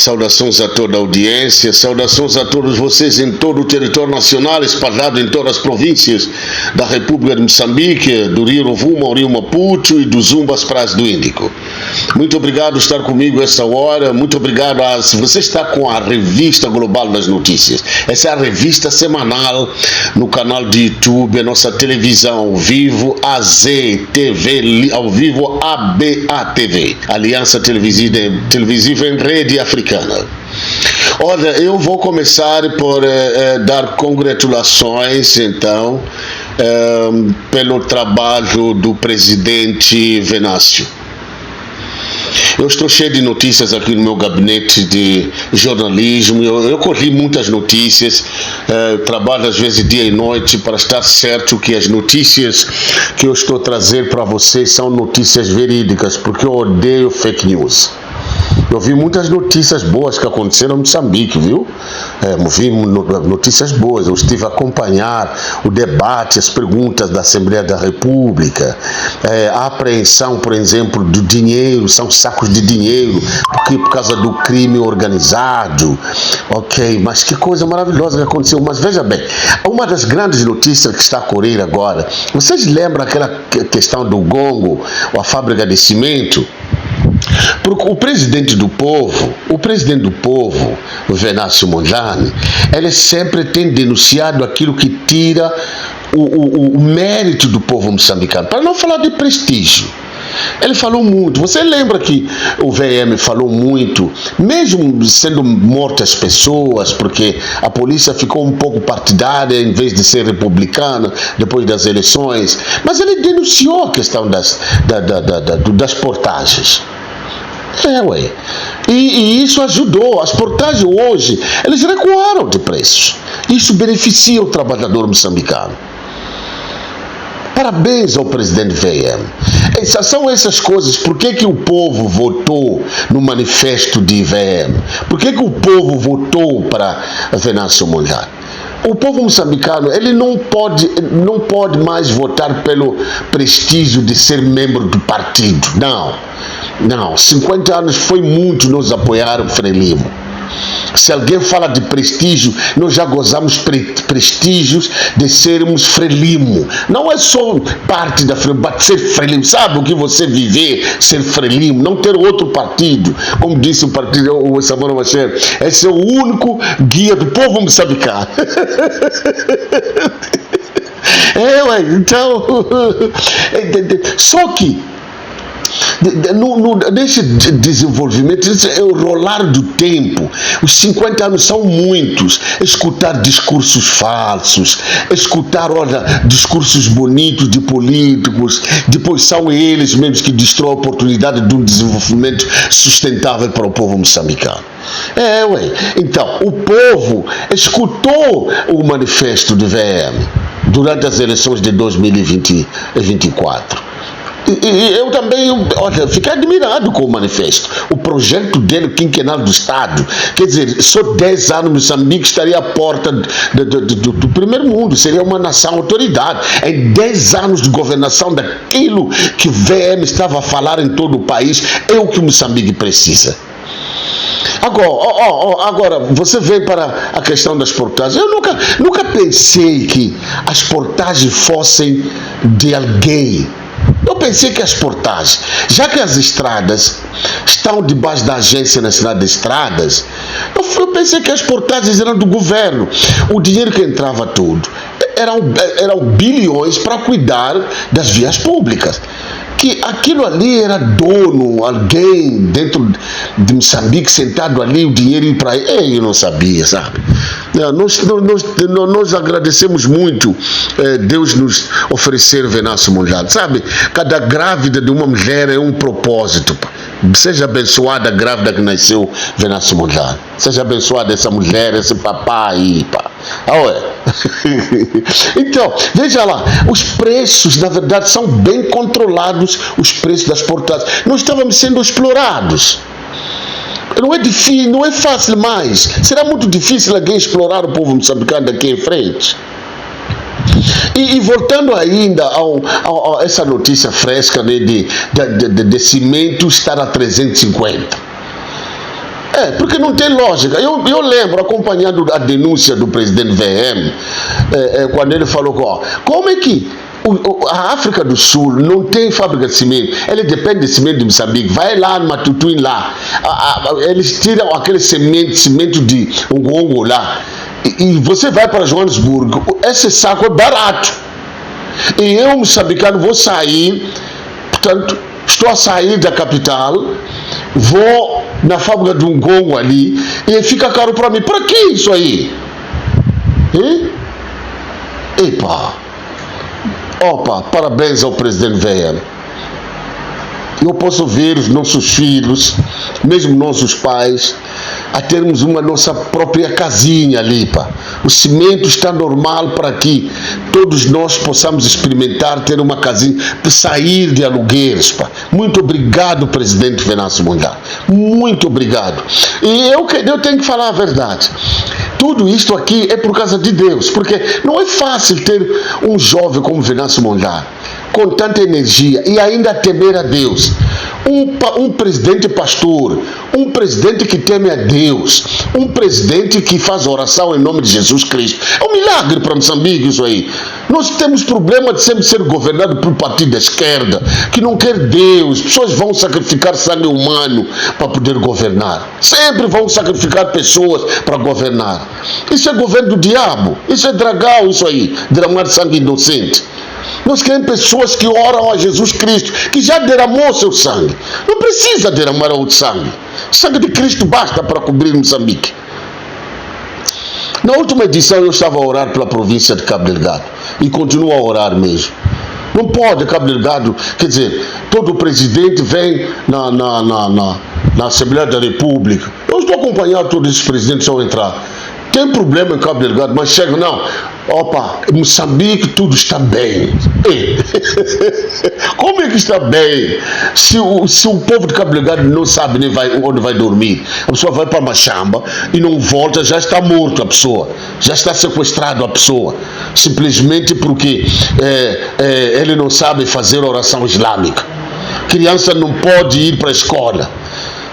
Saudações a toda a audiência, saudações a todos vocês em todo o território nacional, espalhado em todas as províncias da República de Moçambique, do Rio Rovuma ao Rio Maputo e do Zumba às praias do Índico. Muito obrigado por estar comigo esta hora, muito obrigado você está com a Revista Global das Notícias. Essa é a revista semanal no canal de YouTube, a nossa televisão ao vivo, AZTV, ao vivo ABA-TV, Aliança Televisiva em Rede Africana. Olha, eu vou começar por dar congratulações, então, pelo trabalho do presidente Venâncio. Eu estou cheio de notícias aqui no meu gabinete de jornalismo, eu corri muitas notícias, trabalho às vezes dia e noite para estar certo que as notícias que eu estou trazendo para vocês são notícias verídicas, porque eu odeio fake news. Eu vi muitas notícias boas que aconteceram em Moçambique, viu? Vi notícias boas. Eu estive a acompanhar o debate, as perguntas da Assembleia da República, a apreensão, por exemplo, do dinheiro, são sacos de dinheiro, por causa do crime organizado. Ok, mas que coisa maravilhosa que aconteceu. Mas veja bem, uma das grandes notícias que está a correr agora, vocês lembram aquela questão do Gongo, a fábrica de cimento? Porque o presidente do povo, o Venâncio Mondlane, ele sempre tem denunciado aquilo que tira o mérito do povo moçambicano, para não falar de prestígio. Ele falou muito, você lembra que o VM falou muito, mesmo sendo mortas pessoas, porque a polícia ficou um pouco partidária em vez de ser republicana depois das eleições, mas ele denunciou a questão das portagens. E isso ajudou. As portagens hoje, eles recuaram de preços. Isso beneficia o trabalhador moçambicano. Parabéns ao presidente VM. São essas coisas. Por que o povo votou no manifesto de VM? Por que o povo votou para Venâncio Mondlane? O povo moçambicano, ele não pode mais votar pelo prestígio de ser membro do partido. Não, 50 anos foi muito nos apoiar o Frelimo. Se alguém fala de prestígio, nós já gozamos prestígios de sermos Frelimo. Não é só parte da Frelimo, mas ser Frelimo. Sabe o que você viver, ser Frelimo, não ter outro partido? Como disse o partido, o Samora Machel, esse é o único guia do povo moçambicano. Então, só que nesse desenvolvimento, o rolar do tempo, os 50 anos são muitos. Escutar discursos falsos, escutar, discursos bonitos de políticos, depois são eles mesmos que destroem a oportunidade de um desenvolvimento sustentável para o povo moçambicano. Então, o povo escutou o manifesto do VM durante as eleições de 2024. E eu também, fiquei admirado com o manifesto. O projeto dele, quinquenal do Estado. Quer dizer, só 10 anos Moçambique estaria à porta do primeiro mundo. Seria uma nação autoridade. Em 10 anos de governação, daquilo que o VM estava a falar em todo o país, é o que o Moçambique precisa. Agora, você vem para a questão das portagens. Eu nunca pensei que as portagens fossem de alguém. Eu pensei que as portagens, já que as estradas estão debaixo da Agência Nacional de Estradas, eu pensei que as portagens eram do governo. O dinheiro que entrava tudo eram bilhões para cuidar das vias públicas. Que aquilo ali era dono, alguém dentro de Moçambique sentado ali, o dinheiro ir para aí. Eu não sabia, sabe? Nós agradecemos muito Deus nos oferecer Venâncio Mondlane, sabe? Cada grávida de uma mulher é um propósito. Seja abençoada a grávida que nasceu Venâncio Mondlane. Seja abençoada essa mulher, esse papai. Então, veja lá, os preços, na verdade, são bem controlados, os preços das portagens. Nós estávamos sendo explorados. Não é difícil, não é fácil mais. Será muito difícil alguém explorar o povo moçambicano daqui em frente. E voltando ainda a essa notícia fresca de cimento estar a 350. Porque não tem lógica. Eu lembro, acompanhando a denúncia do presidente VM, quando ele falou como é que a África do Sul não tem fábrica de cimento, ele depende de cimento de Moçambique. Vai lá no Matutuin lá, eles tiram aquele cimento de Ngongo lá, e você vai para Joanesburgo, esse saco é barato. E eu, moçambicano, vou sair, portanto, estou a sair da capital, vou na fábrica de Ngongo ali, e fica caro para mim. Para que isso aí? Opa, parabéns ao presidente VM. Eu posso ver os nossos filhos, mesmo nossos pais, a termos uma nossa própria casinha ali, pá. O cimento está normal para que todos nós possamos experimentar ter uma casinha, sair de aluguéis, pá. Muito obrigado, presidente Venâncio Mondlane. Muito obrigado. E eu tenho que falar a verdade. Tudo isto aqui é por causa de Deus, porque não é fácil ter um jovem como Venâncio Mondlane, com tanta energia e ainda temer a Deus. Um presidente pastor, um presidente que teme a Deus, um presidente que faz oração em nome de Jesus Cristo. É um milagre para Moçambique isso aí. Nós temos problema de sempre ser governado por um partido da esquerda, que não quer Deus. Pessoas vão sacrificar sangue humano para poder governar. Sempre vão sacrificar pessoas para governar. Isso é governo do diabo. Isso é dragão, isso aí. Derramar sangue inocente. Nós queremos pessoas que oram a Jesus Cristo, que já derramou seu sangue. Não precisa derramar outro sangue. O sangue de Cristo basta para cobrir Moçambique. Na última edição eu estava a orar pela província de Cabo Delgado. E continuo a orar mesmo. Não pode Cabo Delgado, quer dizer, todo presidente vem na Assembleia da República. Eu estou acompanhando todos esses presidentes ao entrar. Tem problema em Cabo Delgado, mas chega, não. Opa, em Moçambique tudo está bem. Como é que está bem? Se o povo de Cabo Delgado não sabe nem onde vai dormir, a pessoa vai para Machamba e não volta, já está morto a pessoa, já está sequestrado a pessoa, simplesmente porque ele não sabe fazer oração islâmica. Criança não pode ir para a escola.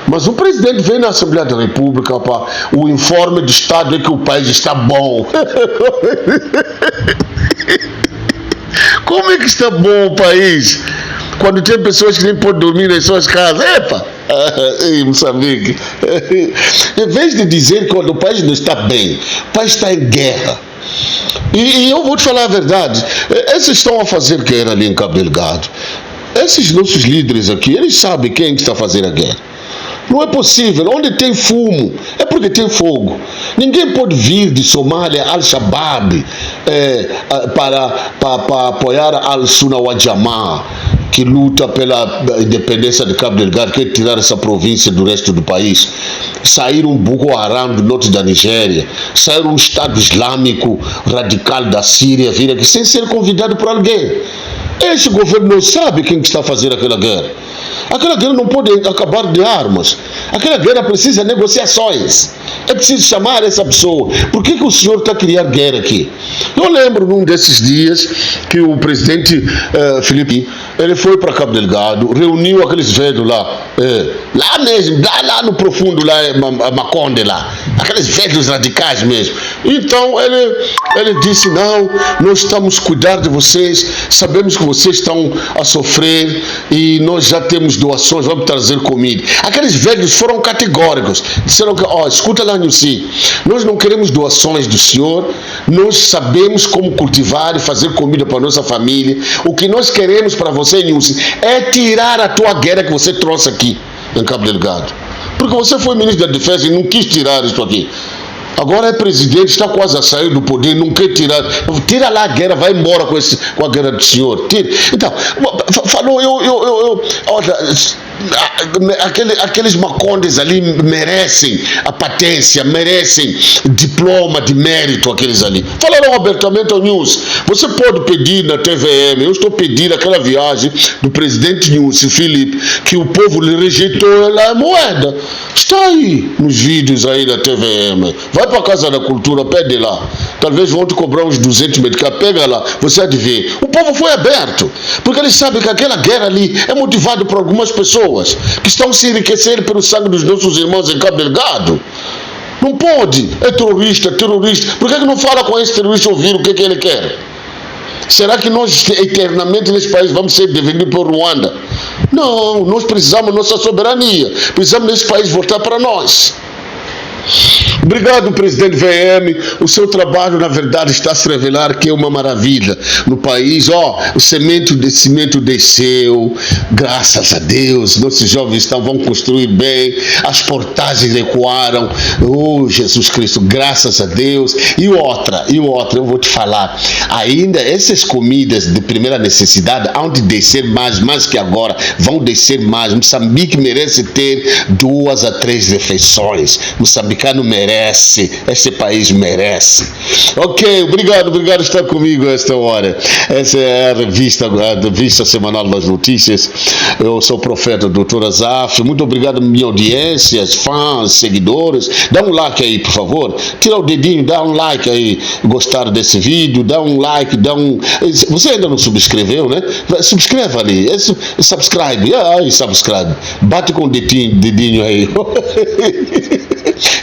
Mas o presidente vem na Assembleia da República, opa, o informe do Estado é que o país está bom. Como é que está bom o país? Quando tem pessoas que nem podem dormir em suas casas. Em Moçambique. Em vez de dizer que quando o país não está bem, o país está em guerra. E eu vou te falar a verdade. Esses estão a fazer guerra ali em Cabo Delgado. Esses nossos líderes aqui, eles sabem quem está fazendo a guerra. Não é possível. Onde tem fumo, é porque tem fogo. Ninguém pode vir de Somália, Al-Shabaab, para apoiar Al-Sunna wal Jamaa, que luta pela independência de Cabo Delgado, quer tirar essa província do resto do país. Sair um Boko Haram do norte da Nigéria, sair um Estado Islâmico radical da Síria, vir aqui sem ser convidado por alguém. Esse governo não sabe quem está fazendo aquela guerra. Aquela guerra não pode acabar de armas. Aquela guerra precisa de negociações. É preciso chamar essa pessoa. Por que o senhor está a criar guerra aqui? Eu lembro num desses dias que o presidente Filipe, ele foi para Cabo Delgado, reuniu aqueles velhos lá, lá mesmo, lá no profundo, lá Maconde lá, aqueles velhos radicais mesmo. Então ele disse, não, nós estamos a cuidar de vocês, sabemos que vocês estão a sofrer e nós já temos doações, vamos trazer comida. Aqueles velhos foram categóricos, disseram que, escuta lá, Nilce, nós não queremos doações do senhor, nós sabemos como cultivar e fazer comida para nossa família. O que nós queremos para você, Nilce, é tirar a tua guerra que você trouxe aqui em Cabo Delgado. Porque você foi ministro da Defesa e não quis tirar isso aqui. Agora é presidente, está quase a sair do poder, não quer tirar. Tira lá a guerra, vai embora com a guerra do senhor. Tira. Então, falou, olha, aqueles macondes ali merecem a patência, merecem diploma de mérito, aqueles ali. Falaram abertamente ao News. Você pode pedir na TVM, eu estou pedindo aquela viagem do presidente News, Filipe, que o povo lhe rejeitou a moeda. Está aí nos vídeos aí da TVM. Vai para a Casa da Cultura, pede lá. talvez vão te cobrar uns 200 medicamentos, pega lá, você há de ver. O povo foi aberto, porque eles sabem que aquela guerra ali é motivada por algumas pessoas que estão se enriquecendo pelo sangue dos nossos irmãos em Cabo Delgado. Não pode, é terrorista, terrorista. Por que não fala com esse terrorista ouvir o que ele quer? Será que nós eternamente nesse país vamos ser divididos por Ruanda? Não, nós precisamos da nossa soberania. Precisamos desse país voltar para nós. Obrigado, presidente VM. O seu trabalho, na verdade, está a se revelar que é uma maravilha no país. O cimento desceu, graças a Deus. Nossos jovens vão construir bem, as portagens recuaram. Jesus Cristo, graças a Deus. E outra, eu vou te falar. Ainda essas comidas de primeira necessidade hão de descer mais que agora. Vão descer mais. Moçambique merece ter 2 a 3 refeições. Moçambicano merece, esse país merece. Ok, obrigado por estar comigo a esta hora. Essa é a revista semanal das notícias. Eu sou o profeta Dr. Azaf. Muito obrigado, minha audiência, fãs, seguidores. Dá um like aí, por favor. Tira o dedinho, dá um like aí. Gostar desse vídeo, dá um like, Você ainda não subscreveu, né? Subscreva ali. Subscribe. Subscribe. Bate com o dedinho aí.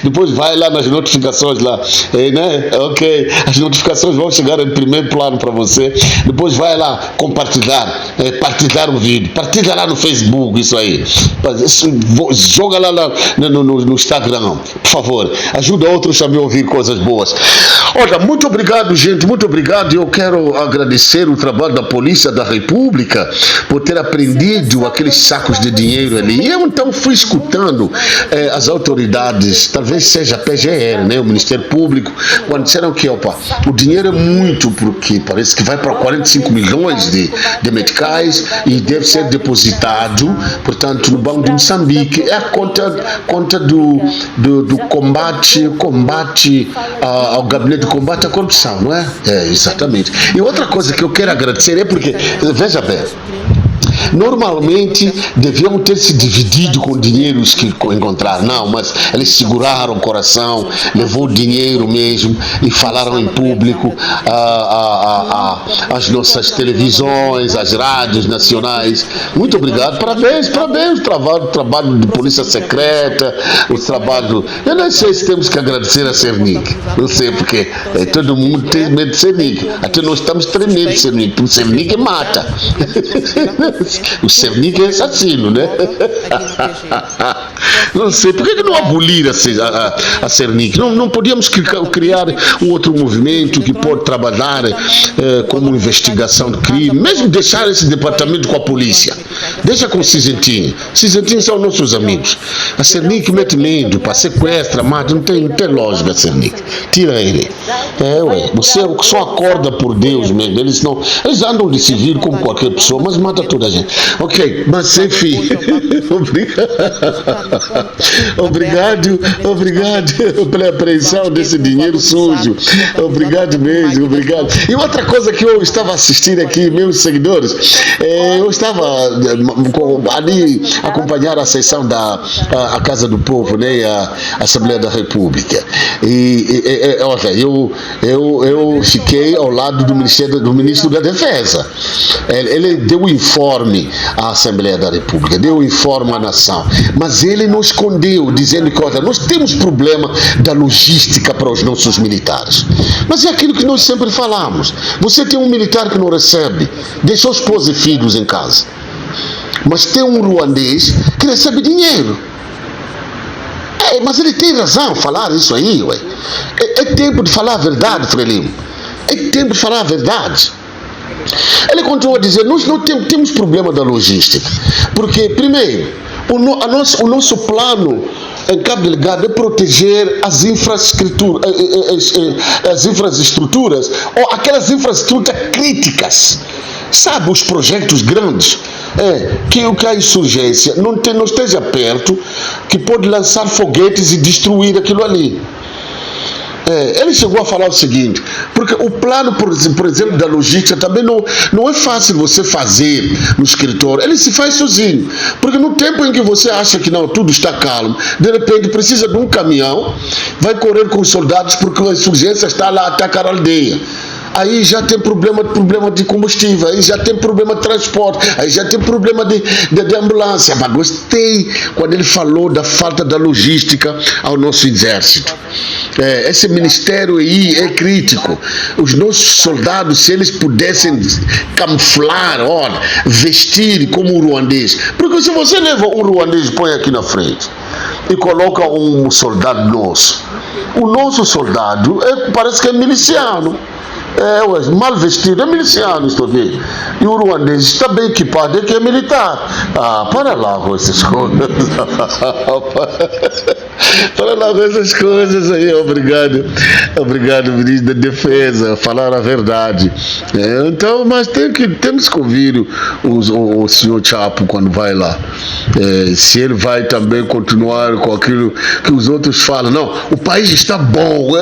Depois vai lá nas notificações lá, né? Ok, as notificações vão chegar em primeiro plano para você. Depois vai lá compartilhar, partilhar o vídeo, partilha lá no Facebook, isso aí. Joga lá no Instagram, por favor. Ajuda outros também a ouvir coisas boas. Olha, muito obrigado, gente, muito obrigado. Eu quero agradecer o trabalho da Polícia da República por ter apreendido aqueles sacos de dinheiro ali. Eu então fui escutando as autoridades, talvez seja a PGR, né, o Ministério Público, quando disseram que o dinheiro é muito, porque parece que vai para 45 milhões de meticais e deve ser depositado, portanto, no Banco de Moçambique. É a conta do combate ao gabinete de combate à corrupção, não é? Exatamente. E outra coisa que eu quero agradecer é porque, veja bem, normalmente deviam ter se dividido com dinheiros que encontraram. Não, mas eles seguraram o coração, levou o dinheiro mesmo e falaram em público às nossas televisões, às rádios nacionais. Muito obrigado, parabéns, o trabalho de polícia secreta, o trabalho. Eu não sei se temos que agradecer a Cernic, não sei porque todo mundo tem medo de Cernic, até nós estamos tremendo de Cernic, porque Cernic mata. O Cernic é assassino, né? Não sei, por que não abolir a Cernic? Não podíamos criar um outro movimento que pode trabalhar como investigação de crime, mesmo deixar esse departamento com a polícia. Deixa com o Cisentinho. Cisentinho são nossos amigos. A Cernic mete medo, sequestra, mata, não tem lógica, Cernic. Tira ele. Você só acorda por Deus mesmo. Eles andam de civil como qualquer pessoa, mas mata toda a gente. Ok, mas enfim. Obrigado pela apreensão desse dinheiro sujo. Obrigado mesmo, obrigado. E outra coisa que eu estava assistindo aqui, meus seguidores, eu estava ali acompanhar a sessão da Casa do Povo, né, a Assembleia da República. E olha, eu fiquei ao lado do Ministro da Defesa. Ele deu um informe à Assembleia da República, deu um informe à nação, mas ele não escondeu, dizendo que olha, nós temos problema da logística para os nossos militares. Mas é aquilo que nós sempre falamos. Você tem um militar que não recebe, deixou esposa e filhos em casa. Mas tem um ruandês que recebe dinheiro. Mas ele tem razão falar isso aí, ué. É tempo de falar a verdade, Frelimo. É tempo de falar a verdade. Ele continua a dizer, nós não temos problema da logística. Porque, primeiro, o nosso plano em Cabo Delgado é proteger as infraestruturas, ou aquelas infraestruturas críticas. Sabe, os projetos grandes, que a insurgência não esteja perto, que pode lançar foguetes e destruir aquilo ali. Ele chegou a falar o seguinte, porque o plano, por exemplo, da logística também não é fácil você fazer no escritório, ele se faz sozinho, porque no tempo em que você acha que não, tudo está calmo, de repente precisa de um caminhão, vai correr com os soldados porque a insurgência está lá a atacar a aldeia. Aí já tem problema de combustível, aí já tem problema de transporte, aí já tem problema de ambulância. Mas gostei quando ele falou da falta da logística ao nosso exército. Esse ministério aí é crítico. Os nossos soldados, se eles pudessem camuflar, vestir como um ruandês. Porque se você leva um ruandês e põe aqui na frente e coloca um soldado nosso, o nosso soldado parece que é miliciano. Mal vestido, é miliciano, estou aqui. E o ruandês está bem equipado, é que é militar. Para lá com essas coisas. Para lá com essas coisas aí, obrigado. Obrigado, ministro da Defesa, falar a verdade. Então, mas temos que ouvir o senhor Chapo quando vai lá. Se ele vai também continuar com aquilo que os outros falam. Não, o país está bom.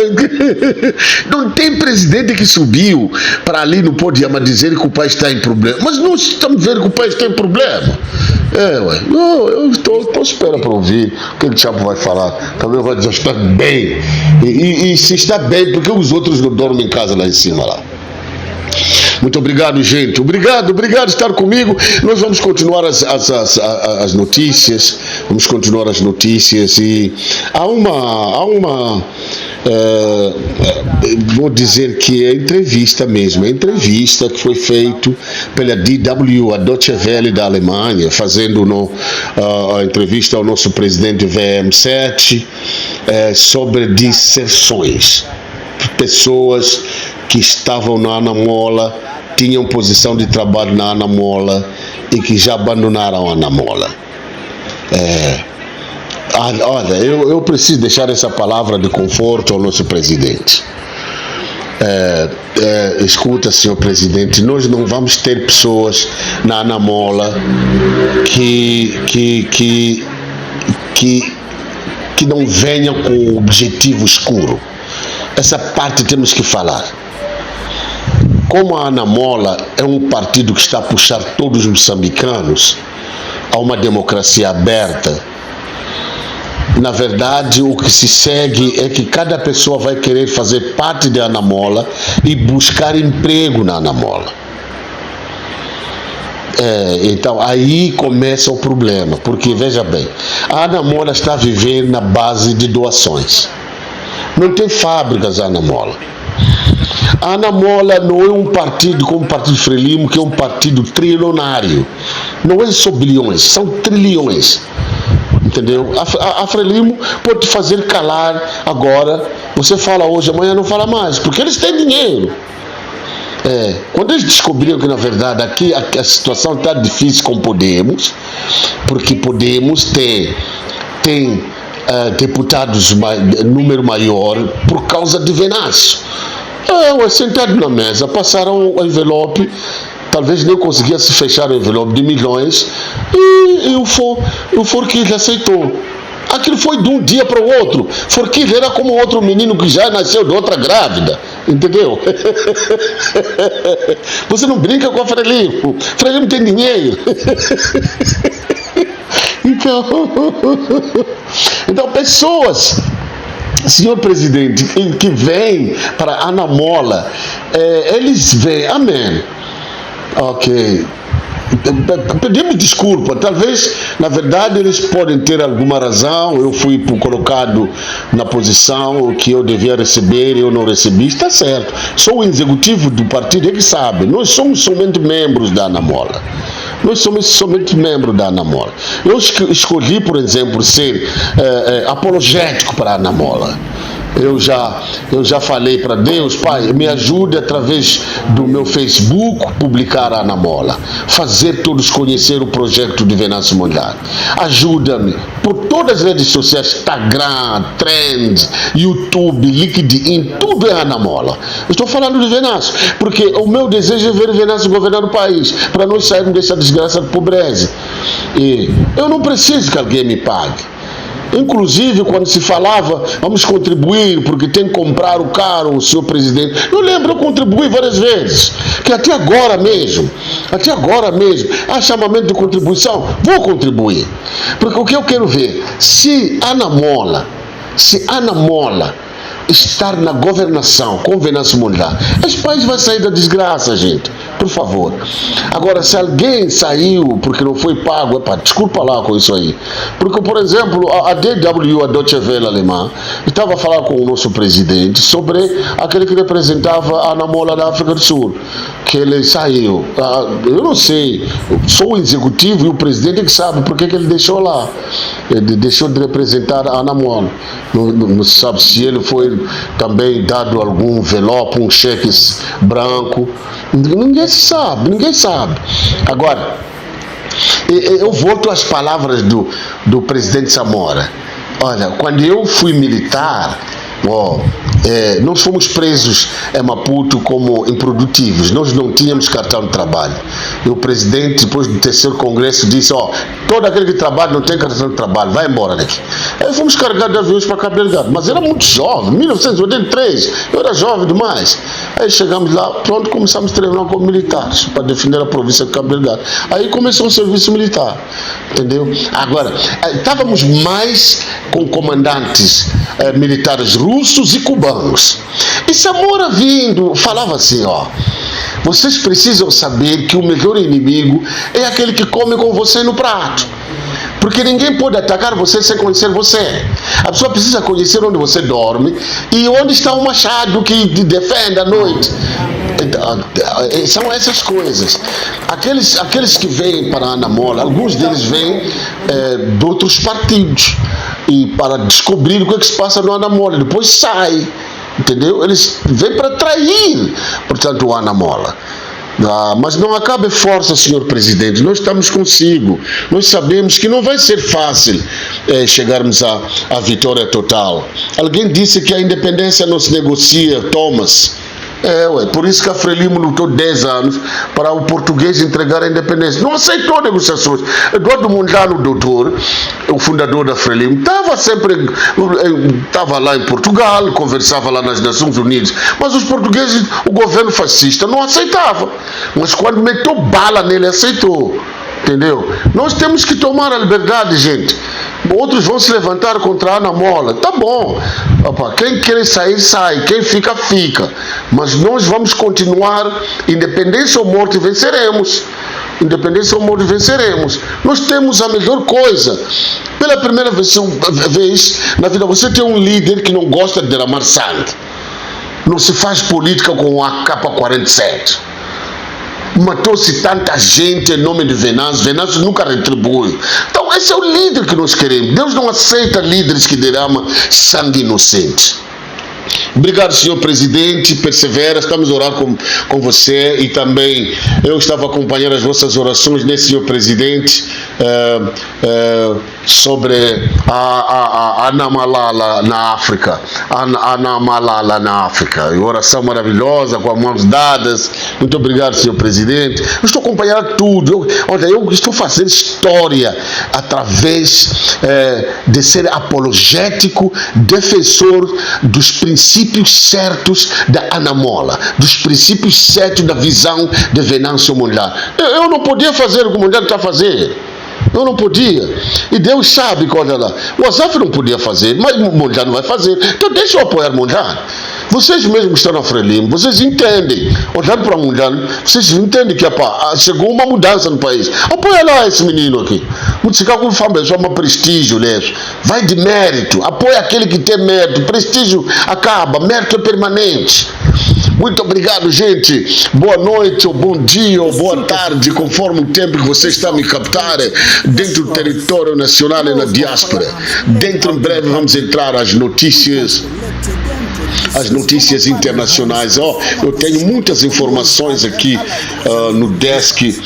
Não tem presidente que subiu para ali no pódio a dizer que o país está em problema. Mas nós estamos vendo que o país está em problema. Eu estou esperando para ouvir o que o Chapo vai falar. Também vai dizer que está bem. E se está bem, porque os outros não dormem em casa lá em cima lá. Muito obrigado, gente. Obrigado por estar comigo. Nós vamos continuar as notícias. Vamos continuar as notícias. E vou dizer que é entrevista mesmo. É entrevista que foi feita pela DW, a Deutsche Welle da Alemanha, fazendo a entrevista ao nosso presidente VM7 sobre disserções. Pessoas que estavam na Ana Mola, tinham posição de trabalho na Ana Mola e que já abandonaram a Ana Mola. Olha, eu preciso deixar essa palavra de conforto ao nosso presidente. Escuta, senhor presidente, nós não vamos ter pessoas na Ana Mola que não venham com o objetivo escuro. Essa parte temos que falar. Como a Ana Mola é um partido que está a puxar todos os moçambicanos a uma democracia aberta, na verdade o que se segue é que cada pessoa vai querer fazer parte da Ana Mola e buscar emprego na Ana Mola. Então aí começa o problema, porque veja bem, a Ana Mola está vivendo na base de doações. Não tem fábricas a Ana Mola. A Ana Mola não é um partido como o Partido Frelimo, que é um partido trilionário. Não é só bilhões, são trilhões. Entendeu? A Frelimo pode fazer calar agora. Você fala hoje, amanhã não fala mais, porque eles têm dinheiro. Quando eles descobriram que na verdade aqui a situação está difícil com Podemos, porque Podemos tem deputados número maior por causa de Venâncio. Sentado na mesa, passaram o envelope, talvez nem conseguia se fechar o envelope de milhões, e o Forquilha aceitou. Aquilo foi de um dia para o outro. Forquilha era como outro menino que já nasceu de outra grávida, entendeu? Você não brinca com a Frelimo. Frelimo tem dinheiro. Então pessoas, senhor presidente, que vêm para Ana Mola, eles vêm, amém, ok, pedimos desculpa, talvez na verdade eles podem ter alguma razão, eu fui colocado na posição que eu devia receber e eu não recebi, está certo, sou o executivo do partido, ele sabe, nós somos somente membros da Ana Mola. Nós somos somente membros da Ana Mola. Eu escolhi, por exemplo, ser apologético para a Ana Mola. Eu já falei para Deus, Pai, me ajude através do meu Facebook publicar a Ana Mola, fazer todos conhecer o projeto de Venâncio Mondlane. Ajuda-me por todas as redes sociais, Instagram, Trend, YouTube, LinkedIn, tudo é Ana Mola. Eu estou falando de Venâncio, porque o meu desejo é ver Venâncio governar o país, para nós sairmos dessa desgraça de pobreza. E eu não preciso que alguém me pague. Inclusive, quando se falava, vamos contribuir porque tem que comprar o carro, o senhor presidente. Eu lembro, eu contribuí várias vezes, que até agora mesmo, há chamamento de contribuição, vou contribuir. Porque o que eu quero ver, se Ana Mola estar na governação com Venâncio Mondlane, esse país vai sair da desgraça, gente, por favor. Agora, se alguém saiu porque não foi pago, desculpa lá com isso aí. Porque, por exemplo, a DW, a Deutsche Welle alemã, estava a falar com o nosso presidente sobre aquele que representava a Ana Mola da África do Sul, que ele saiu. Eu não sei, sou o executivo e o presidente que sabe por que ele deixou lá. Ele deixou de representar a Ana Mola. Não sabe se ele foi também dado algum envelope, um cheque branco. Ninguém sabe. Agora, eu volto às palavras do presidente Samora. Olha, quando eu fui militar, nós fomos presos em Maputo como improdutivos, nós não tínhamos cartão de trabalho. E o presidente, depois do terceiro congresso, disse, todo aquele que trabalha não tem cartão de trabalho, vai embora daqui. Aí fomos carregados de aviões para Cabo Delgado, mas era muito jovem, 1983, eu era jovem demais. Aí chegamos lá, pronto, começamos a treinar como militares, para defender a província de Cabo Delgado. Aí começou o serviço militar, entendeu? Agora, estávamos mais com comandantes militares russos e cubanos. E Samora vindo, falava assim, vocês precisam saber que o melhor inimigo é aquele que come com você no prato. Porque ninguém pode atacar você sem conhecer você. A pessoa precisa conhecer onde você dorme e onde está o machado que te defende à noite. São essas coisas. Aqueles que vêm para a Ana Mola, alguns deles vêm de outros partidos e para descobrir o que, se passa no Ana Mola. Depois sai, entendeu? Eles vêm para trair, portanto, o Ana Mola. Mas não acabe força, senhor presidente, nós estamos consigo, nós sabemos que não vai ser fácil chegarmos à vitória total. Alguém disse que a independência não se negocia, Thomas. Por isso que a Frelimo lutou 10 anos para o português entregar a independência. Não aceitou negociações. Eduardo Mondlane, o doutor, o fundador da Frelimo, estava lá em Portugal, conversava lá nas Nações Unidas, mas os portugueses, o governo fascista, não aceitava. Mas quando meteu bala nele, aceitou. Entendeu? Nós temos que tomar a liberdade, gente. Outros vão se levantar contra a Ana Mola. Tá bom. Quem quer sair, sai. Quem fica, fica. Mas nós vamos continuar. Independência ou morte, venceremos. Independência ou morte, venceremos. Nós temos a melhor coisa. Pela primeira vez na vida, você tem um líder que não gosta de derramar sangue. Não se faz política com a AK-47. Matou-se tanta gente em nome de Venâncio nunca retribui. Então esse é o líder que nós queremos. Deus não aceita líderes que derramam sangue inocente. Obrigado, senhor presidente, persevera, estamos a orar com você e também eu estava acompanhando as vossas orações, né, senhor presidente, sobre a Ana Malala na África, Ana Malala na África, oração maravilhosa, com as mãos dadas. Muito obrigado, senhor presidente. Eu estou acompanhando tudo, eu estou fazendo história através de ser apologético, defensor dos princípios certos da Ana Mola, dos princípios certos da visão de Venâncio Mondlane. Eu não podia fazer o que o Mondlane está fazendo. Eu não podia. E Deus sabe quando o Azaf não podia fazer, mas o Mondlane vai fazer. Então deixa eu apoiar o Mondlane. Vocês mesmos que estão na Frelimo, vocês entendem, olhando para o Mondlane, vocês entendem que chegou uma mudança no país. Apoia lá esse menino aqui. Música com fama, chama prestígio, né? Vai de mérito, apoia aquele que tem mérito. Prestígio acaba, mérito é permanente. Muito obrigado, gente. Boa noite, ou bom dia, ou boa tarde, conforme o tempo que você está a me captar dentro do território nacional e na diáspora. Dentro em breve vamos entrar às notícias internacionais. Eu tenho muitas informações aqui no desk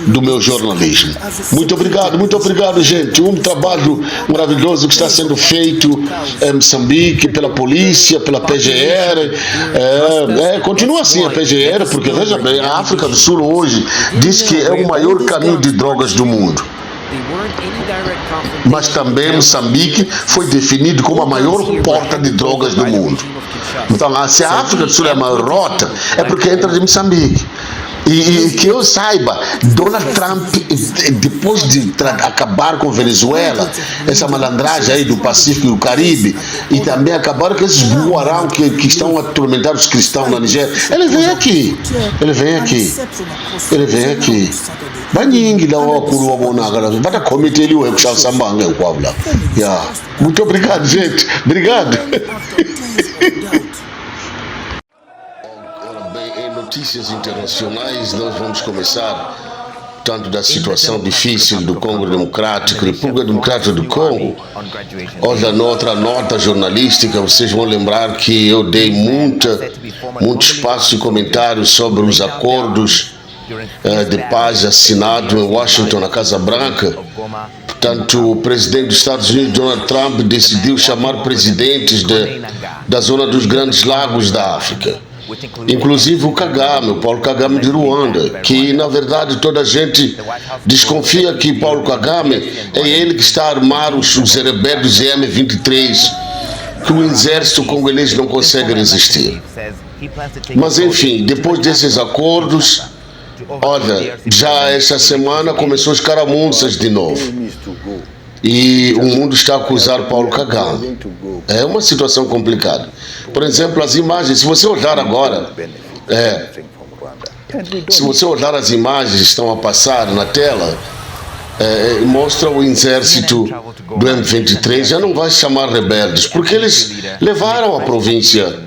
do meu jornalismo. Muito obrigado, gente. Um trabalho maravilhoso que está sendo feito em Moçambique pela polícia, pela PGR. Continua assim a PGR, porque veja bem, a África do Sul hoje diz que é o maior caminho de drogas do mundo. Mas também Moçambique foi definido como a maior porta de drogas do mundo. Então, se a África do Sul é a maior rota, é porque entra de Moçambique. E que eu saiba, Donald Trump, depois de acabar com Venezuela, essa malandragem aí do Pacífico e do Caribe, e também acabaram com esses buarão que estão a atormentar os cristãos na Nigéria, ele vem aqui. Baningi da wakuru wa monagara, bata cometer ele o que sambanga o quabla. Muito obrigado, gente. Obrigado. Notícias internacionais, nós vamos começar tanto da situação difícil do Congo Democrático, República Democrática do Congo. Olha, noutra nota jornalística, vocês vão lembrar que eu dei muito espaço e comentários sobre os acordos de paz assinado em Washington, na Casa Branca. Portanto, o presidente dos Estados Unidos, Donald Trump, decidiu chamar presidentes da zona dos Grandes Lagos da África. Inclusive o Kagame, o Paulo Kagame de Ruanda, que na verdade toda a gente desconfia que Paulo Kagame é ele que está a armar os rebeldes de M23, que o exército congolês não consegue resistir. Mas enfim, depois desses acordos, olha, já esta semana começou as caramunças de novo. E o mundo está a acusar Paulo Kagame. É uma situação complicada. Por exemplo, as imagens, se você olhar agora, se você olhar as imagens que estão a passar na tela, mostra o exército do M23, já não vai se chamar rebeldes, porque eles levaram a província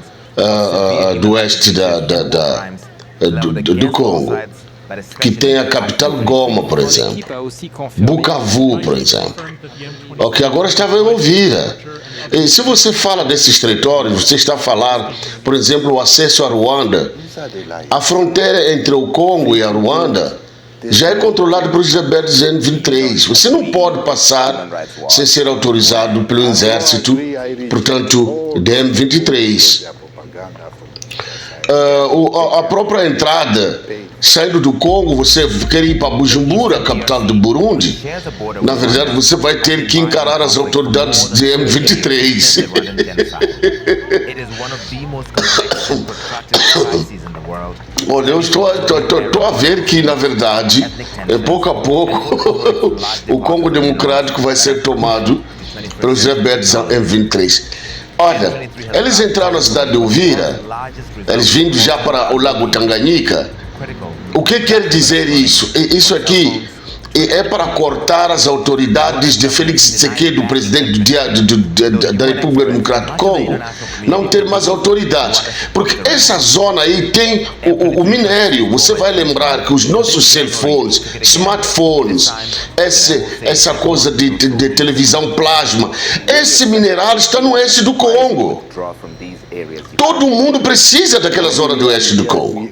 do oeste do Congo, que tem a capital Goma, por exemplo, Bukavu, por exemplo, que agora estava em Uvira. E se você fala desses territórios, você está a falar, por exemplo, o acesso a Ruanda. A fronteira entre o Congo e a Ruanda já é controlada pelos rebeldes M23. Você não pode passar sem ser autorizado pelo exército, portanto, de M23. A própria entrada, saindo do Congo, você quer ir para Bujumbura, capital do Burundi, na verdade você vai ter que encarar as autoridades de M23. Olha, eu estou a ver que, na verdade, pouco a pouco, o Congo Democrático vai ser tomado pelos rebeldes M23. Olha, eles entraram na cidade de Uvira, eles vindo já para o Lago Tanganyika. O que quer dizer isso? Isso aqui é para cortar as autoridades de Félix Tshisekedi, o presidente da República Democrática do Congo, não ter mais autoridades. Porque essa zona aí tem o minério. Você vai lembrar que os nossos cellphones, smartphones, essa coisa de televisão plasma, esse mineral está no oeste do Congo. Todo mundo precisa daquela zona do oeste do Congo.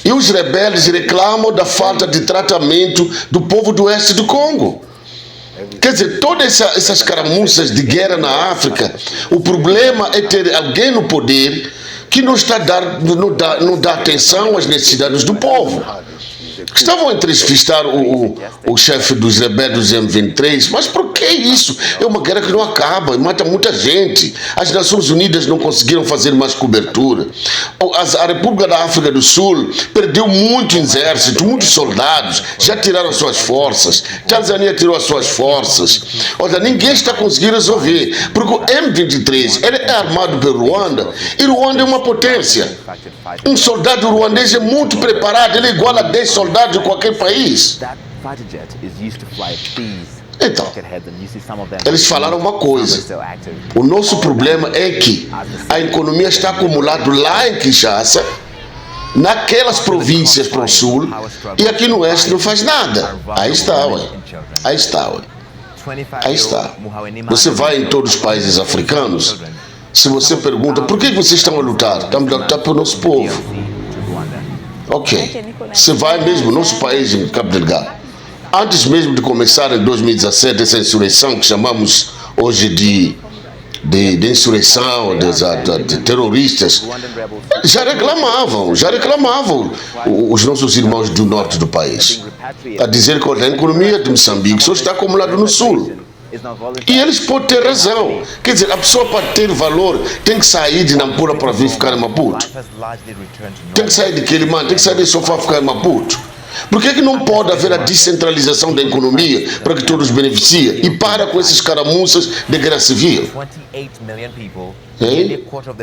E os rebeldes reclamam da falta de tratamento do povo do oeste do Congo. Quer dizer, todas essas caramunças de guerra na África, o problema é ter alguém no poder que não dá atenção às necessidades do povo. Estavam a entrevistar o chefe dos rebeldes M23, mas por que isso? É uma guerra que não acaba, mata muita gente. As Nações Unidas não conseguiram fazer mais cobertura. A República da África do Sul perdeu muito exército, muitos soldados, já tiraram suas forças. Tanzânia tirou as suas forças. Olha, ninguém está conseguindo resolver, porque o M23 ele é armado pelo Ruanda, e Ruanda é uma potência. Um soldado ruandês é muito preparado, ele é igual a 10 soldados de qualquer país. Então, eles falaram uma coisa: o nosso problema é que a economia está acumulada lá em Kinshasa, naquelas províncias para o sul, e aqui no oeste não faz nada. Aí está, ué. Aí está, ué. Aí está. Você vai em todos os países africanos, se você pergunta, por que vocês estão a lutar? Estamos a lutar pelo nosso povo. Ok. Você vai mesmo no nosso país, em Cabo Delgado. Antes mesmo de começar em 2017 essa insurreição que chamamos hoje de insurreição, de terroristas, já reclamavam os nossos irmãos do norte do país. a dizer que a economia de Moçambique só está acumulada no sul. E eles podem ter razão. Quer dizer, a pessoa para ter valor tem que sair de Nampula para vir ficar em Maputo. Tem que sair de Quelimane, tem que sair de Sofá para ficar em Maputo. Por que não pode haver a descentralização da economia para que todos beneficiem? E para com esses caramuças de guerra civil.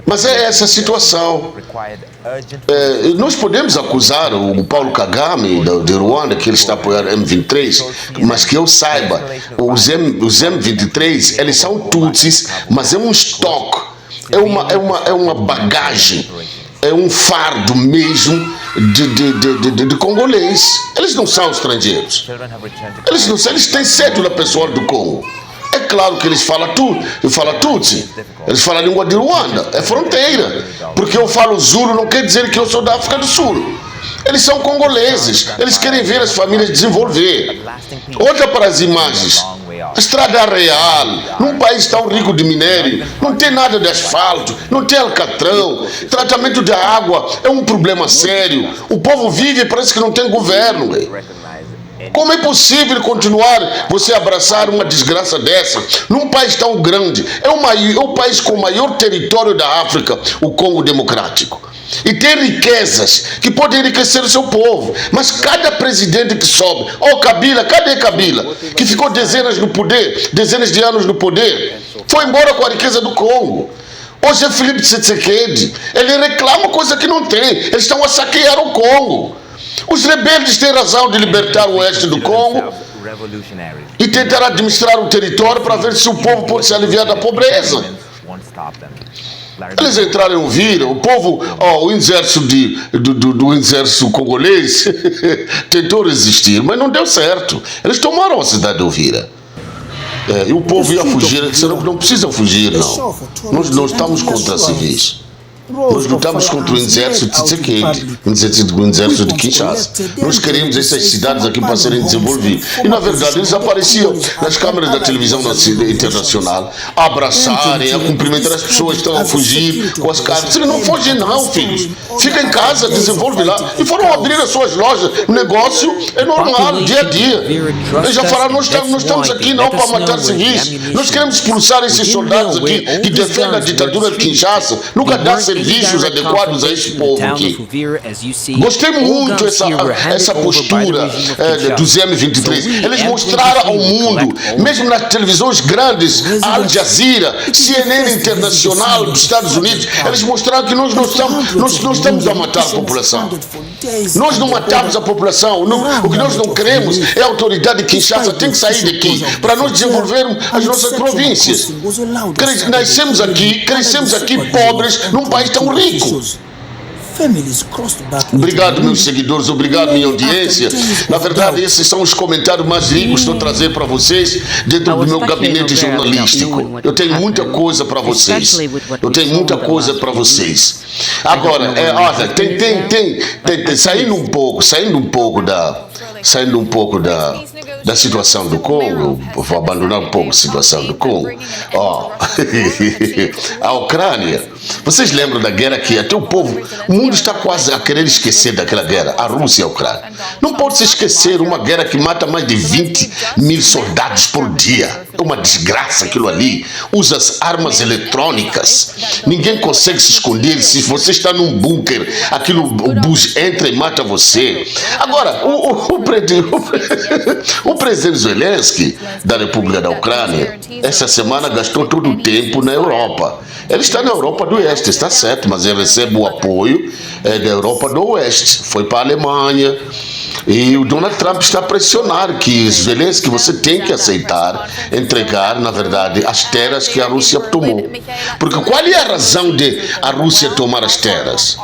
Mas é essa a situação. Nós podemos acusar o Paulo Kagame de Ruanda que ele está apoiando o M23, mas que eu saiba, os M23 eles são tutsis, mas é um estoque, é uma bagagem, é um fardo mesmo de congolês. Eles não são estrangeiros. Eles têm cédula pessoal do Congo. É claro que eles falam tutsi. Eles falam a língua de Ruanda. É fronteira. Porque eu falo Zulu não quer dizer que eu sou da África do Sul. Eles são congoleses. Eles querem ver as famílias desenvolver. Olha para as imagens. Estrada real, num país tão rico de minério, não tem nada de asfalto, não tem alcatrão, tratamento da água é um problema sério. O povo vive e parece que não tem governo. Como é possível continuar você abraçar uma desgraça dessa num país tão grande? É o país com o maior território da África, o Congo Democrático. E tem riquezas que podem enriquecer o seu povo. Mas cada presidente que sobe, Kabila, cadê Kabila? Que ficou dezenas de anos no poder, foi embora com a riqueza do Congo. Hoje é Felipe Tshisekedi, ele reclama coisa que não tem. Eles estão a saquear o Congo. Os rebeldes têm razão de libertar o oeste do Congo e tentar administrar o território para ver se o povo pode se aliviar da pobreza. Eles entraram em Uvira, o povo, o exército do exército congolês tentou resistir, mas não deu certo. Eles tomaram a cidade de Uvira. E o povo ia fugir, eles disseram que não precisam fugir, não. Nós não estamos contra civis. Nós lutamos contra o exército de Tshisekedi, o exército de Kinshasa. Nós queremos essas cidades aqui para serem desenvolvidas. E, na verdade, eles apareciam nas câmeras da televisão internacional, a abraçarem, a cumprimentar as pessoas que estão a fugir com as cartas. Eles não fogem não, filhos. Fica em casa, desenvolve lá. E foram abrir as suas lojas. O negócio é normal, dia a dia. Eles já falaram, nós estamos aqui não para matar civis. Nós queremos expulsar esses soldados aqui que defendem a ditadura de Kinshasa. Nunca dá serviços adequados a esse povo aqui. Gostei muito essa postura dos M23. Eles mostraram ao mundo, mesmo nas televisões grandes, Al Jazeera, CNN Internacional dos Estados Unidos, eles mostraram que nós não estamos a matar a população. Nós não matamos a população. O que nós não queremos é a autoridade de Kinshasa tem que sair daqui para nós desenvolvermos as nossas províncias. Crescemos aqui pobres num país tão rico. Obrigado, meus seguidores, obrigado, minha audiência. Na verdade, esses são os comentários mais ricos que estou trazendo para vocês dentro do meu gabinete jornalístico. Eu tenho muita coisa para vocês. Agora, olha, saindo um pouco da situação do Congo, vou abandonar um pouco a situação do Congo. A Ucrânia, vocês lembram da guerra que até o mundo está quase a querer esquecer daquela guerra, a Rússia e a Ucrânia. Não pode se esquecer uma guerra que mata mais de 20 mil soldados por dia. É uma desgraça aquilo ali. Usa as armas eletrônicas. Ninguém consegue se esconder. Se você está num bunker, o Bush entra e mata você. Agora, o presidente Zelensky da República da Ucrânia, essa semana gastou todo o tempo na Europa. Ele está na Europa do Oeste, está certo, mas ele recebe o apoio da Europa do Oeste. Foi para a Alemanha. E o Donald Trump está a pressionar que Zelensky, você tem que aceitar entregar, na verdade, as terras que a Rússia tomou. Porque qual é a razão de a Rússia tomar as terras?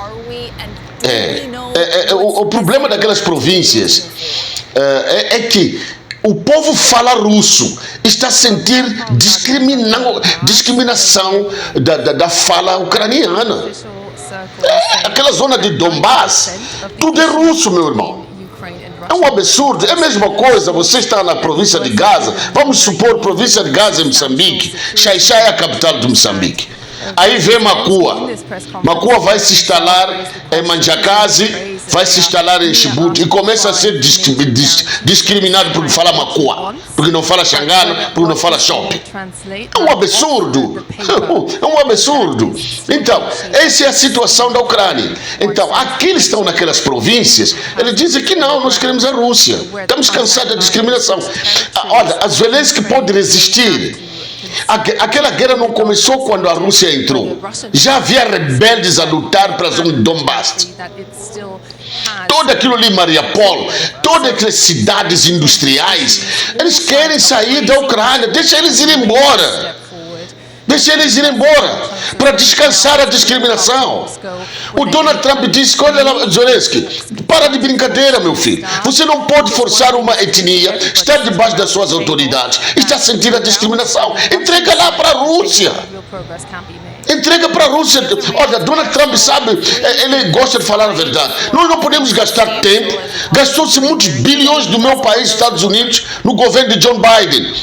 O problema daquelas províncias é que o povo fala russo, está a sentir discriminação da fala ucraniana. Aquela zona de Donbass, tudo é russo, meu irmão. É um absurdo. É a mesma coisa, você está na província de Gaza, vamos supor, província de Gaza em Moçambique, Xai-Xai é a capital de Moçambique. Aí vem Macua vai se instalar em Manjakazi, vai se instalar em Djibouti e começa a ser discriminado por falar macua, porque não fala xangana, porque não fala chope. É um absurdo. É um absurdo. Então, essa é a situação da Ucrânia. Então, aqueles que estão naquelas províncias, eles dizem que não, nós queremos a Rússia. Estamos cansados da discriminação. Olha, a Zelensky pode resistir. Aquela guerra não começou quando a Rússia entrou. Já havia rebeldes a lutar para a zona de Donbass. Todo aquilo ali, Mariupol, todas aquelas cidades industriais, eles querem sair da Ucrânia, deixa eles ir embora. Deixa eles ir embora para descansar a discriminação. O Donald Trump disse: olha, Zelensky, para de brincadeira, meu filho. Você não pode forçar uma etnia, estar debaixo das suas autoridades, está sentindo a discriminação. Entrega lá para a Rússia. Entrega para a Rússia. Olha, Donald Trump sabe, ele gosta de falar a verdade. Nós não podemos gastar tempo. Gastou-se muitos bilhões do meu país, Estados Unidos, no governo de John Biden,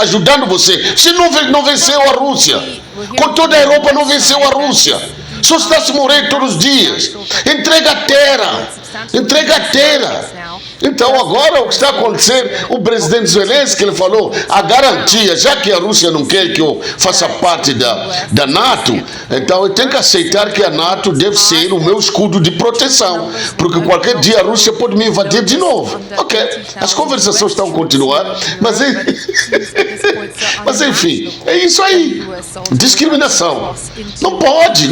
ajudando você. Você não venceu a Rússia. Com toda a Europa não venceu a Rússia. Só está se morrer todos os dias. Entrega a terra. Entrega a terra. Então agora o que está acontecendo, o presidente Zelensky, ele falou, a garantia, já que a Rússia não quer que eu faça parte da NATO, então eu tenho que aceitar que a NATO deve ser o meu escudo de proteção, porque qualquer dia a Rússia pode me invadir de novo. Ok, as conversações estão continuando, mas enfim, é isso aí, discriminação. Não pode,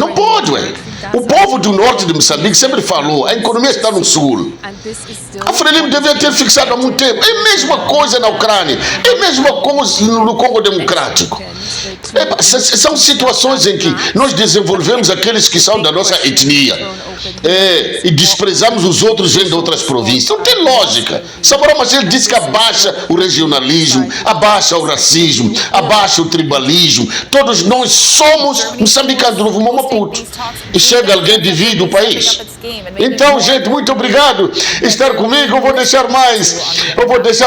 ué. O povo do norte de Moçambique sempre falou, a economia está no sul. A Frelimo devia ter fixado há muito tempo. É a mesma coisa na Ucrânia. É a mesma coisa no Congo Democrático. São situações em que nós desenvolvemos aqueles que são da nossa etnia e desprezamos os outros vêm de outras províncias. Não tem lógica. Sabará Machel disse que abaixa o regionalismo, abaixa o racismo, abaixa o tribalismo. Todos nós somos moçambicanos do Novo Maputo. E chega alguém divide o país. Então, gente, muito obrigado por estar comigo. Eu vou deixar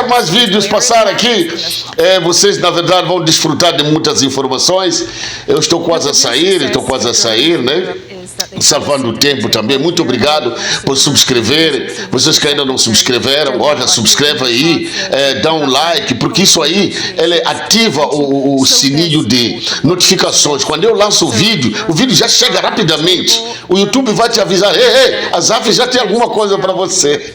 mais vídeos passar aqui. Vocês, na verdade, vão desfrutar de muitas informações. Eu estou quase a sair, né? Salvando o tempo também. Muito obrigado por subscrever. Vocês que ainda não subscreveram, olha, subscreva aí, dá um like, porque isso aí ele ativa o sininho de notificações. Quando eu lanço o vídeo já chega rapidamente. O YouTube vai te avisar: ei, a Zaf já tem alguma coisa para você.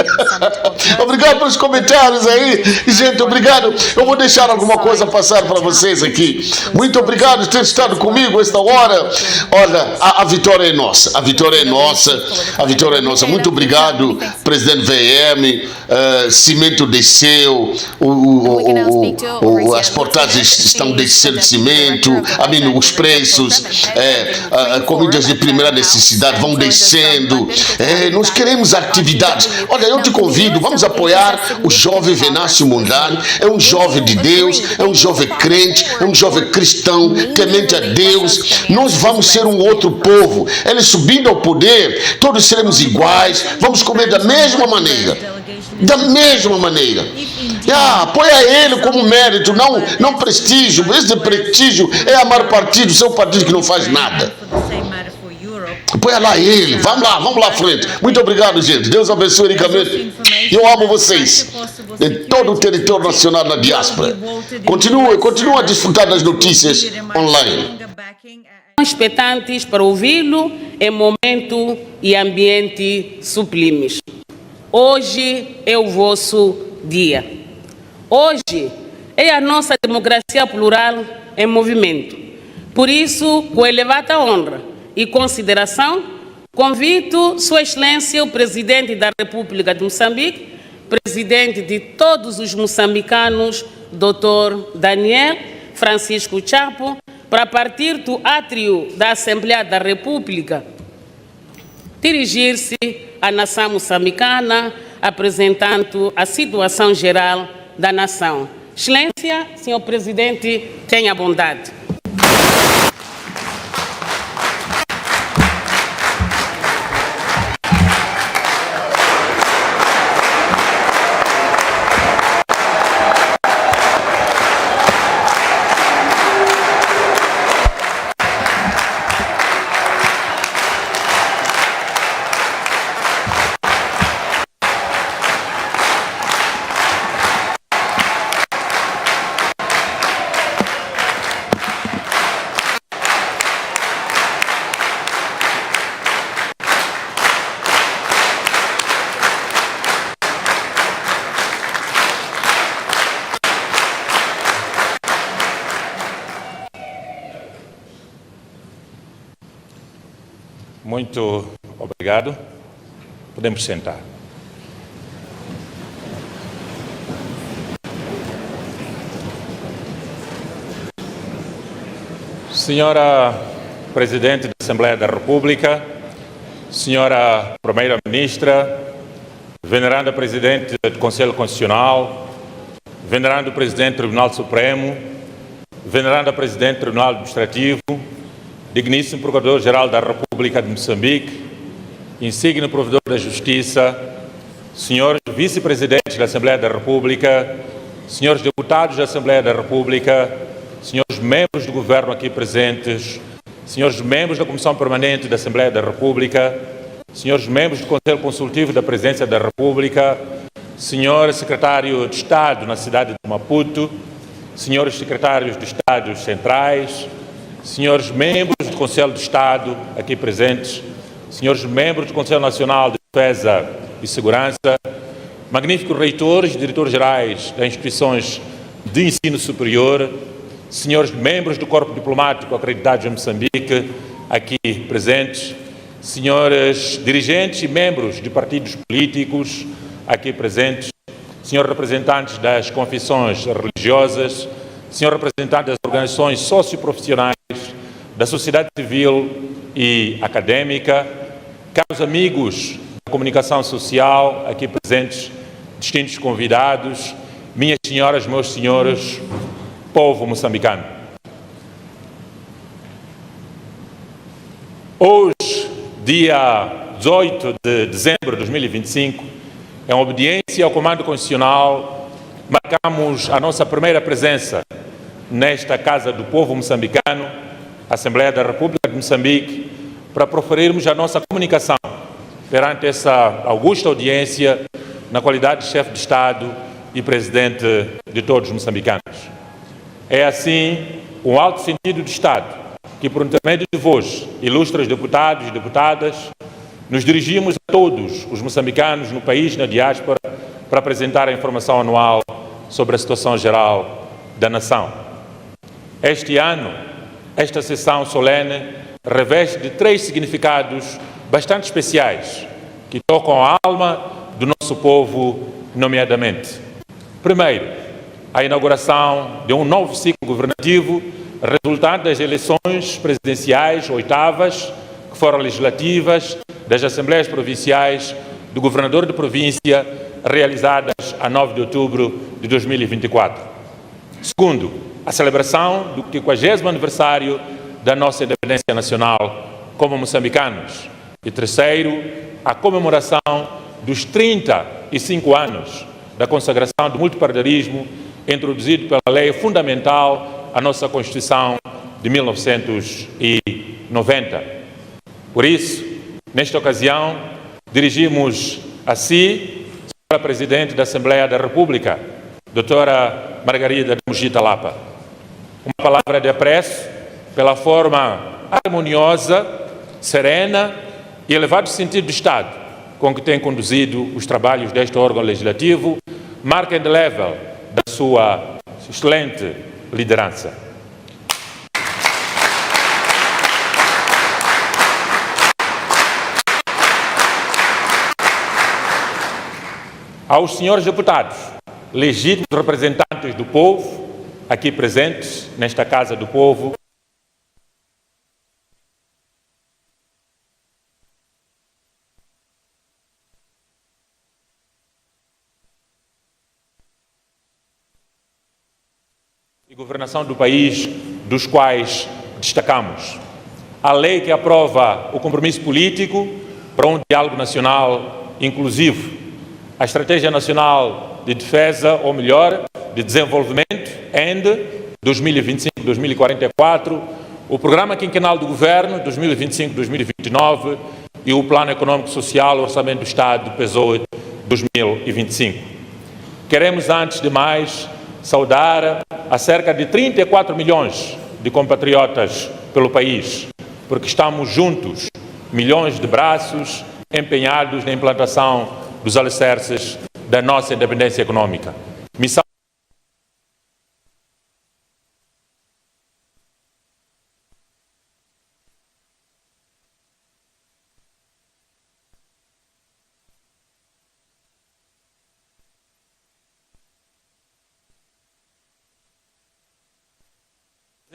Obrigado pelos comentários aí, gente, obrigado. Eu vou deixar alguma coisa passar para vocês aqui. Muito obrigado por ter estado comigo esta hora. Olha, a vitória é nossa. A vitória é nossa. Muito obrigado, presidente VM. Cimento desceu, as portagens estão descendo de cimento, os preços, comidas de primeira necessidade vão descendo. Nós queremos atividades. Olha, eu te convido, vamos apoiar o jovem Venâncio Mondlane. É um jovem de Deus, é um jovem crente, é um jovem cristão, temente a Deus. Nós vamos ser um outro povo. Ele subindo ao poder, todos seremos iguais, vamos comer da mesma maneira. Apoia ele como mérito, não prestígio. Esse prestígio é amar partido, seu partido que não faz nada. Apoia lá ele, vamos lá à frente. Muito obrigado, gente. Deus abençoe ricamente. Eu amo vocês. Em todo o território nacional na diáspora. Continue a desfrutar das notícias online. Expectantes para ouvi-lo em momento e ambiente sublimes. Hoje é o vosso dia. Hoje é a nossa democracia plural em movimento. Por isso, com elevada honra e consideração, convido Sua Excelência, o Presidente da República de Moçambique, Presidente de todos os moçambicanos, Dr. Daniel Francisco Chapo, para partir do átrio da Assembleia da República, dirigir-se à nação moçambicana, apresentando a situação geral da nação. Excelência, senhor Presidente, tenha bondade. Muito obrigado. Podemos sentar. Senhora Presidente da Assembleia da República, Senhora Primeira-Ministra, Veneranda Presidente do Conselho Constitucional, Venerando Presidente do Tribunal Supremo, Veneranda Presidente do Tribunal Administrativo, Digníssimo Procurador-Geral da República de Moçambique, insigne Provedor da Justiça, Senhores Vice-Presidentes da Assembleia da República, Senhores Deputados da Assembleia da República, Senhores Membros do Governo aqui presentes, Senhores Membros da Comissão Permanente da Assembleia da República, Senhores Membros do Conselho Consultivo da Presidência da República, Senhor Secretário de Estado na cidade de Maputo, Senhores Secretários de Estados Centrais, Senhores Membros do Conselho de Estado aqui presentes, Senhores Membros do Conselho Nacional de Defesa e Segurança, magníficos reitores e diretores-gerais das instituições de ensino superior, Senhores Membros do Corpo Diplomático acreditados em Moçambique aqui presentes, Senhores dirigentes e membros de partidos políticos aqui presentes, Senhores representantes das confissões religiosas, Senhor representante das organizações socioprofissionais, da sociedade civil e acadêmica, caros amigos da comunicação social aqui presentes, distintos convidados, minhas senhoras, meus senhores, povo moçambicano. Hoje, dia 18 de dezembro de 2025, em obediência ao Comando Constitucional, marcamos a nossa primeira presença nesta Casa do Povo Moçambicano, Assembleia da República de Moçambique, para proferirmos a nossa comunicação perante essa augusta audiência na qualidade de chefe de Estado e presidente de todos os moçambicanos. É assim um alto sentido de Estado que, por intermédio de vós, ilustres deputados e deputadas, nos dirigimos a todos os moçambicanos no país e na diáspora para apresentar a informação anual sobre a situação geral da nação. Este ano, esta sessão solene reveste de 3 significados bastante especiais que tocam a alma do nosso povo, nomeadamente. Primeiro, a inauguração de um novo ciclo governativo resultante das eleições presidenciais oitavas, que foram legislativas, das Assembleias Provinciais do Governador de Província, realizadas a 9 de outubro de 2024. Segundo, a celebração do 50º aniversário da nossa independência nacional como moçambicanos. E terceiro, a comemoração dos 35 anos da consagração do multipartidarismo introduzido pela lei fundamental à nossa Constituição de 1990. Por isso, nesta ocasião, dirigimos a si, Senhora Presidente da Assembleia da República, Doutora Margarida Mujita Lapa, uma palavra de apreço pela forma harmoniosa, serena e elevado sentido de Estado com que tem conduzido os trabalhos deste órgão legislativo, marca indelével da sua excelente liderança. Aos senhores deputados, legítimos representantes do povo, aqui presentes nesta Casa do Povo, e governação do país, dos quais destacamos a lei que aprova o compromisso político para um diálogo nacional inclusivo, a Estratégia Nacional de Defesa, ou melhor, de Desenvolvimento, ENDE, 2025-2044, o Programa Quinquenal do Governo, 2025-2029, e o Plano Econômico Social, o Orçamento do Estado, PESOE, 2025. Queremos, antes de mais, saudar a cerca de 34 milhões de compatriotas pelo país, porque estamos juntos, milhões de braços empenhados na implantação dos alicerces da nossa independência econômica. Missão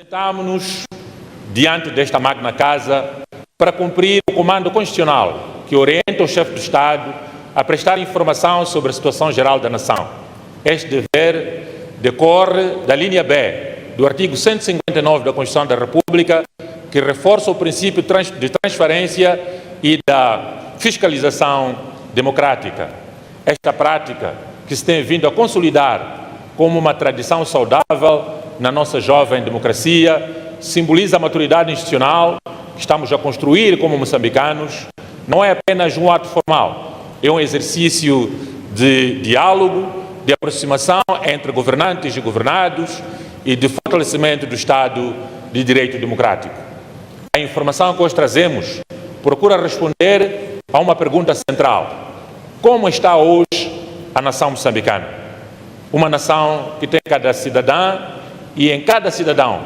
Sentamos-nos diante desta magna casa para cumprir o comando constitucional que orienta o chefe do Estado a prestar informação sobre a situação geral da nação. Este dever decorre da linha B do artigo 159 da Constituição da República, que reforça o princípio de transparência e da fiscalização democrática. Esta prática, que se tem vindo a consolidar como uma tradição saudável na nossa jovem democracia, simboliza a maturidade institucional que estamos a construir como moçambicanos. Não é apenas um ato formal, é um exercício de diálogo, de aproximação entre governantes e governados e de fortalecimento do Estado de Direito Democrático. A informação que hoje trazemos procura responder a uma pergunta central: como está hoje a nação moçambicana? Uma nação que tem cada cidadã e em cada cidadão,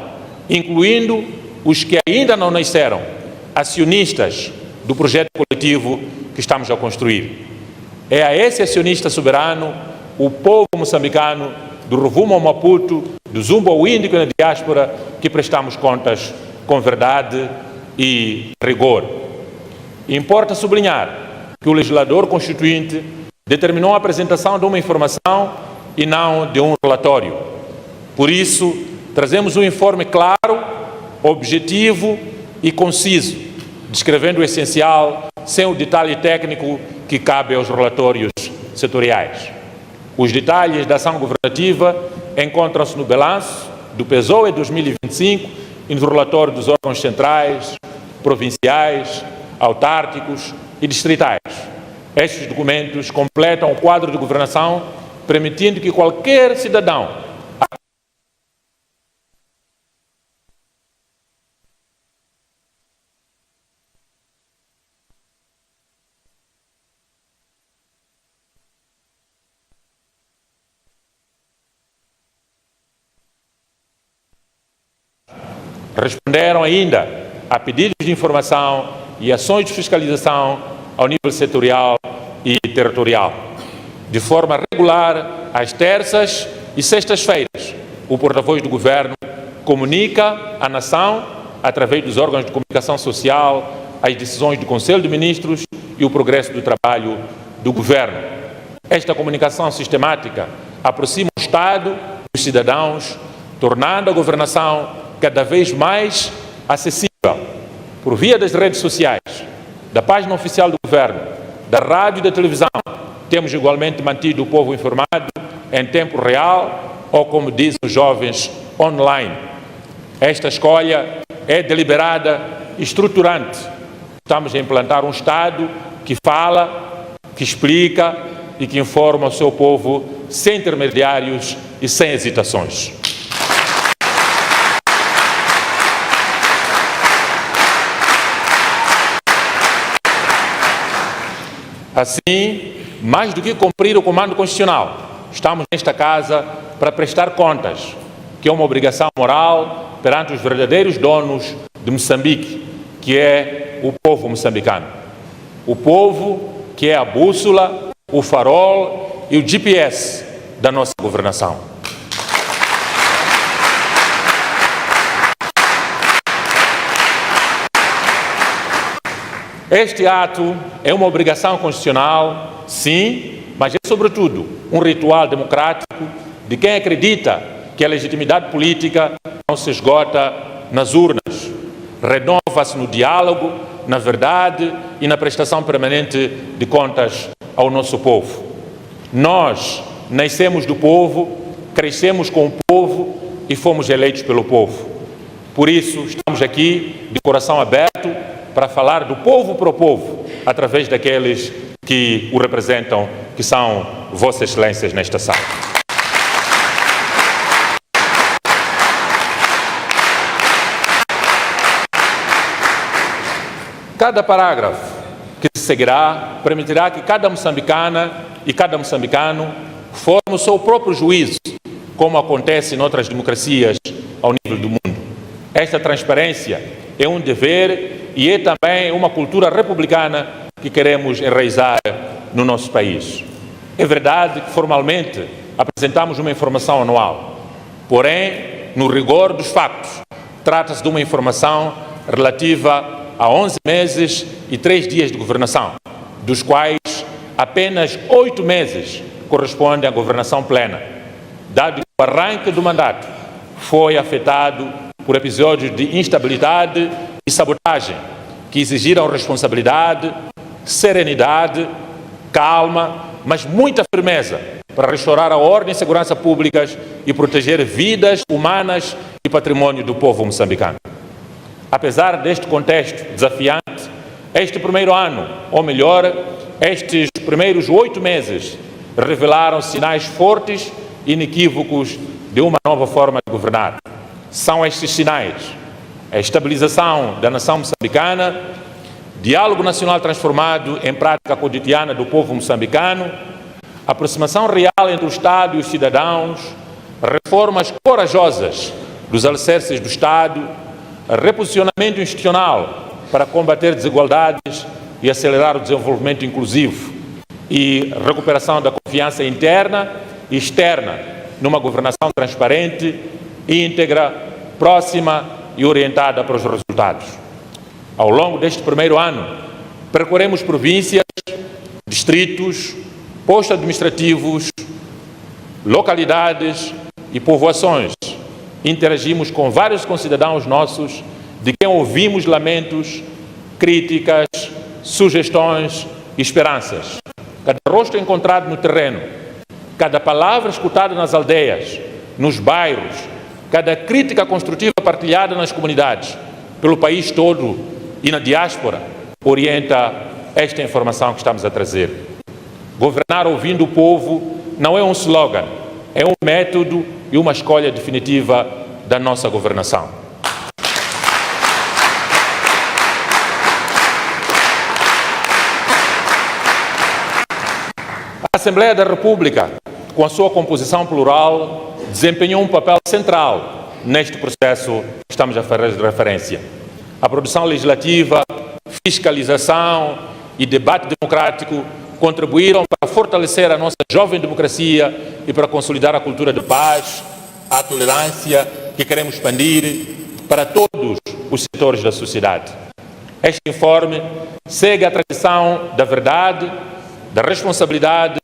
incluindo os que ainda não nasceram, acionistas do projeto coletivo que estamos a construir. É a esse acionista soberano, o povo moçambicano, do Rovuma ao Maputo, do Zumbo ao Índico e na diáspora, que prestamos contas com verdade e rigor. Importa sublinhar que o legislador constituinte determinou a apresentação de uma informação e não de um relatório. Por isso, trazemos um informe claro, objetivo e conciso, descrevendo o essencial, sem o detalhe técnico que cabe aos relatórios setoriais. Os detalhes da ação governativa encontram-se no balanço do PSOE 2025 e no relatório dos órgãos centrais, provinciais, autárquicos e distritais. Estes documentos completam o quadro de governação, permitindo que qualquer cidadão responderam ainda a pedidos de informação e ações de fiscalização ao nível setorial e territorial. De forma regular, às terças e sextas-feiras, o porta-voz do Governo comunica à nação, através dos órgãos de comunicação social, as decisões do Conselho de Ministros e o progresso do trabalho do Governo. Esta comunicação sistemática aproxima o Estado dos cidadãos, tornando a governação cada vez mais acessível. Por via das redes sociais, da página oficial do Governo, da rádio e da televisão, temos igualmente mantido o povo informado em tempo real ou, como dizem os jovens, online. Esta escolha é deliberada e estruturante. Estamos a implantar um Estado que fala, que explica e que informa o seu povo sem intermediários e sem hesitações. Assim, mais do que cumprir o comando constitucional, estamos nesta casa para prestar contas, que é uma obrigação moral perante os verdadeiros donos de Moçambique, que é o povo moçambicano. O povo que é a bússola, o farol e o GPS da nossa governação. Este ato é uma obrigação constitucional, sim, mas é, sobretudo, um ritual democrático de quem acredita que a legitimidade política não se esgota nas urnas. Renova-se no diálogo, na verdade e na prestação permanente de contas ao nosso povo. Nós nascemos do povo, crescemos com o povo e fomos eleitos pelo povo. Por isso, estamos aqui de coração aberto para falar do povo para o povo, através daqueles que o representam, que são Vossas Excelências nesta sala. Cada parágrafo que se seguirá permitirá que cada moçambicana e cada moçambicano forme o seu próprio juízo, como acontece em outras democracias ao nível do mundo. Esta transparência é um dever e é também uma cultura republicana que queremos enraizar no nosso país. É verdade que formalmente apresentamos uma informação anual, porém, no rigor dos factos, Trata-se de uma informação relativa a 11 meses e 3 dias de governação, dos quais apenas 8 meses correspondem à governação plena, dado que o arranque do mandato foi afetado por episódios de instabilidade e sabotagem que exigiram responsabilidade, serenidade, calma, mas muita firmeza para restaurar a ordem e segurança públicas e proteger vidas humanas e patrimônio do povo moçambicano. Apesar deste contexto desafiante, este primeiro ano, ou melhor, estes primeiros 8 meses, revelaram sinais fortes e inequívocos de uma nova forma de governar. São estes sinais: a estabilização da nação moçambicana, diálogo nacional transformado em prática cotidiana do povo moçambicano, aproximação real entre o Estado e os cidadãos, reformas corajosas dos alicerces do Estado, reposicionamento institucional para combater desigualdades e acelerar o desenvolvimento inclusivo e recuperação da confiança interna e externa numa governação transparente, íntegra, próxima e orientada para os resultados. Ao longo deste primeiro ano, percorremos províncias, distritos, postos administrativos, localidades e povoações. Interagimos com vários concidadãos nossos, de quem ouvimos lamentos, críticas, sugestões e esperanças. Cada rosto encontrado no terreno, cada palavra escutada nas aldeias, nos bairros, cada crítica construtiva partilhada nas comunidades, pelo país todo e na diáspora, orienta esta informação que estamos a trazer. Governar ouvindo o povo não é um slogan, é um método e uma escolha definitiva da nossa governação. A Assembleia da República, com a sua composição plural, desempenhou um papel central neste processo que estamos a fazer referência. A produção legislativa, fiscalização e debate democrático contribuíram para fortalecer a nossa jovem democracia e para consolidar a cultura de paz, a tolerância que queremos expandir para todos os setores da sociedade. Este informe segue a tradição da verdade, da responsabilidade,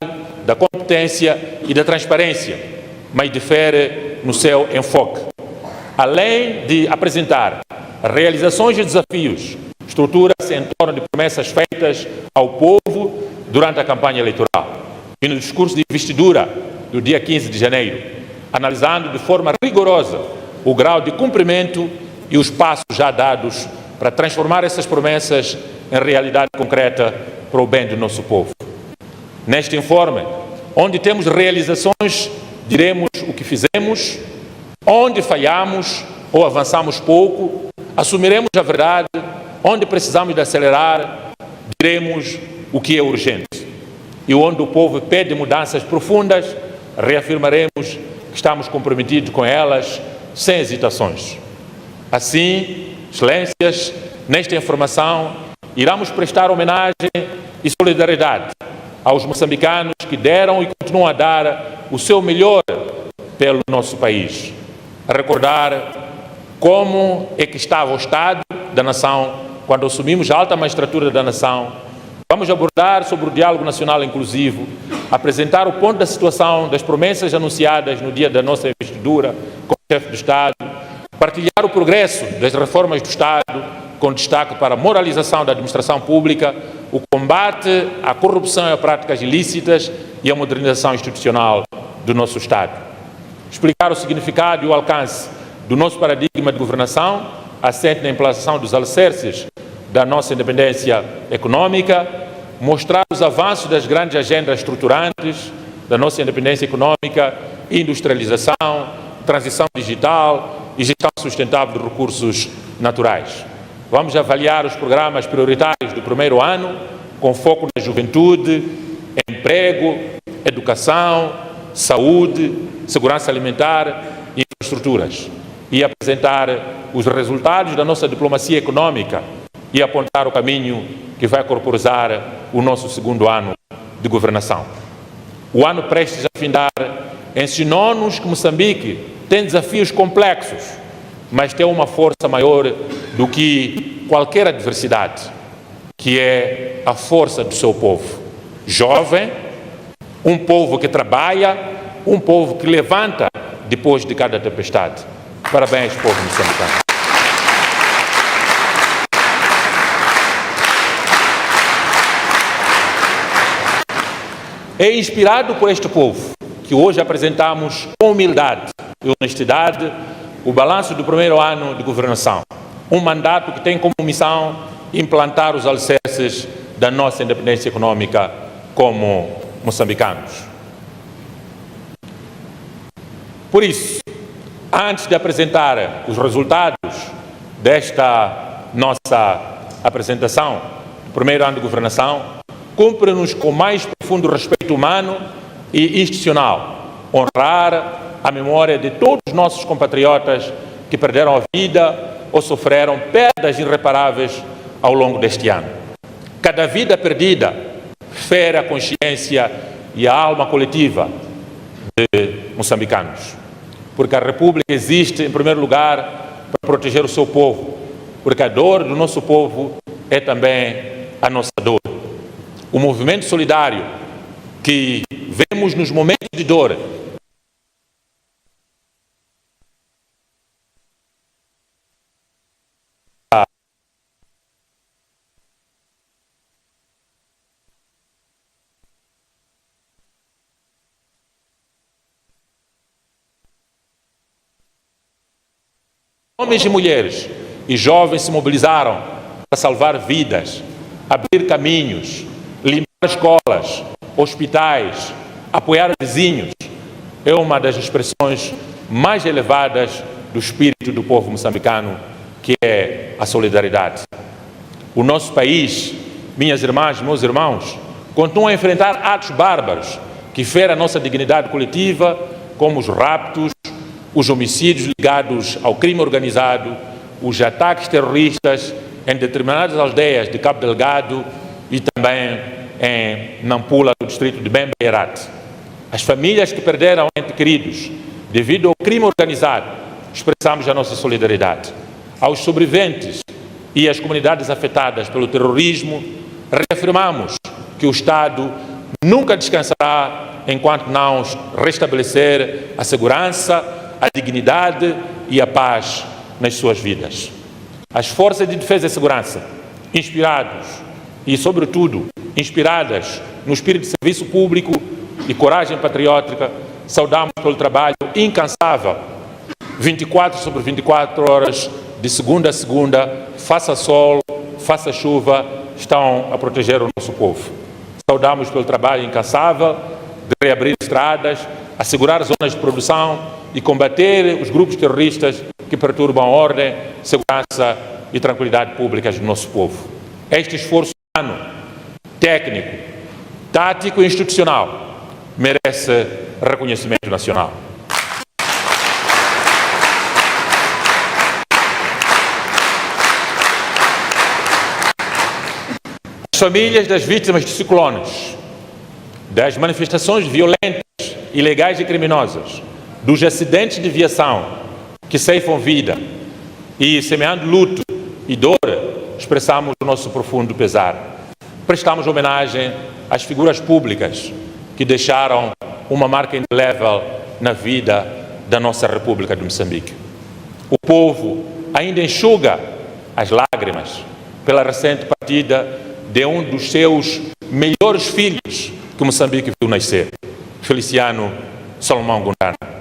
da competência e da transparência, mas difere no seu enfoque. Além de apresentar realizações e desafios, estrutura-se em torno de promessas feitas ao povo durante a campanha eleitoral e no discurso de investidura do dia 15 de janeiro, analisando de forma rigorosa o grau de cumprimento e os passos já dados para transformar essas promessas em realidade concreta para o bem do nosso povo. Neste informe, onde temos realizações, diremos o que fizemos, onde falhamos ou avançamos pouco, assumiremos a verdade, onde precisamos de acelerar, diremos o que é urgente. E onde o povo pede mudanças profundas, reafirmaremos que estamos comprometidos com elas, sem hesitações. Assim, excelências, nesta informação, iremos prestar homenagem e solidariedade aos moçambicanos que deram e continuam a dar o seu melhor pelo nosso país. A recordar como é que estava o Estado da nação quando assumimos a alta magistratura da nação. Vamos abordar sobre o diálogo nacional inclusivo, apresentar o ponto da situação das promessas anunciadas no dia da nossa investidura como chefe do Estado, partilhar o progresso das reformas do Estado, com destaque para a moralização da administração pública, o combate à corrupção e a práticas ilícitas e a modernização institucional do nosso Estado. Explicar o significado e o alcance do nosso paradigma de governação, assente na implantação dos alicerces da nossa independência econômica, mostrar os avanços das grandes agendas estruturantes da nossa independência econômica, industrialização, transição digital e gestão sustentável de recursos naturais. Vamos avaliar os programas prioritários do primeiro ano, com foco na juventude, emprego, educação, saúde, segurança alimentar e infraestruturas, e apresentar os resultados da nossa diplomacia econômica e apontar o caminho que vai corporizar o nosso segundo ano de governação. O ano prestes a findar ensinou-nos que Moçambique tem desafios complexos, mas tem uma força maior do que qualquer adversidade, que é a força do seu povo. Jovem, um povo que trabalha, um povo que levanta depois de cada tempestade. Parabéns, povo moçambicano. É inspirado por este povo que hoje apresentamos com humildade e honestidade o balanço do primeiro ano de governação. Um mandato que tem como missão implantar os alicerces da nossa independência econômica como moçambicanos. Por isso, antes de apresentar os resultados desta nossa apresentação do primeiro ano de governação, cumpre-nos com mais profundo respeito humano e institucional honrar a memória de todos os nossos compatriotas que perderam a vida ou sofreram perdas irreparáveis ao longo deste ano. Cada vida perdida fere a consciência e a alma coletiva de moçambicanos, porque a República existe, em primeiro lugar, para proteger o seu povo, porque a dor do nosso povo é também a nossa dor. O movimento solidário que vemos nos momentos de dor homens e mulheres e jovens se mobilizaram para salvar vidas, abrir caminhos, limpar escolas, hospitais, apoiar vizinhos. É uma das expressões mais elevadas do espírito do povo moçambicano, que é a solidariedade. O nosso país, minhas irmãs, meus irmãos, continua a enfrentar atos bárbaros que ferem a nossa dignidade coletiva, como os raptos, os homicídios ligados ao crime organizado, os ataques terroristas em determinadas aldeias de Cabo Delgado e também em Nampula, no distrito de Bemba e Herat. As famílias que perderam entes queridos devido ao crime organizado, expressamos a nossa solidariedade. Aos sobreviventes e às comunidades afetadas pelo terrorismo, reafirmamos que o Estado nunca descansará enquanto não restabelecer a segurança, a dignidade e a paz nas suas vidas. As forças de defesa e segurança, inspirados e, sobretudo, inspiradas no espírito de serviço público e coragem patriótica, saudamos pelo trabalho incansável, 24 sobre 24 horas, de segunda a segunda, faça sol, faça chuva, estão a proteger o nosso povo. Saudamos pelo trabalho incansável de reabrir estradas, assegurar zonas de produção e combater os grupos terroristas que perturbam a ordem, segurança e tranquilidade públicas do nosso povo. Este esforço humano, técnico, tático e institucional merece reconhecimento nacional. As famílias das vítimas de ciclones, das manifestações violentas, ilegais e criminosas, dos acidentes de viação que ceifam vida e, semeando luto e dor, expressamos o nosso profundo pesar. Prestamos homenagem às figuras públicas que deixaram uma marca indelével na vida da nossa República de Moçambique. O povo ainda enxuga as lágrimas pela recente partida de um dos seus melhores filhos que Moçambique viu nascer, Feliciano Salomão Gondwana.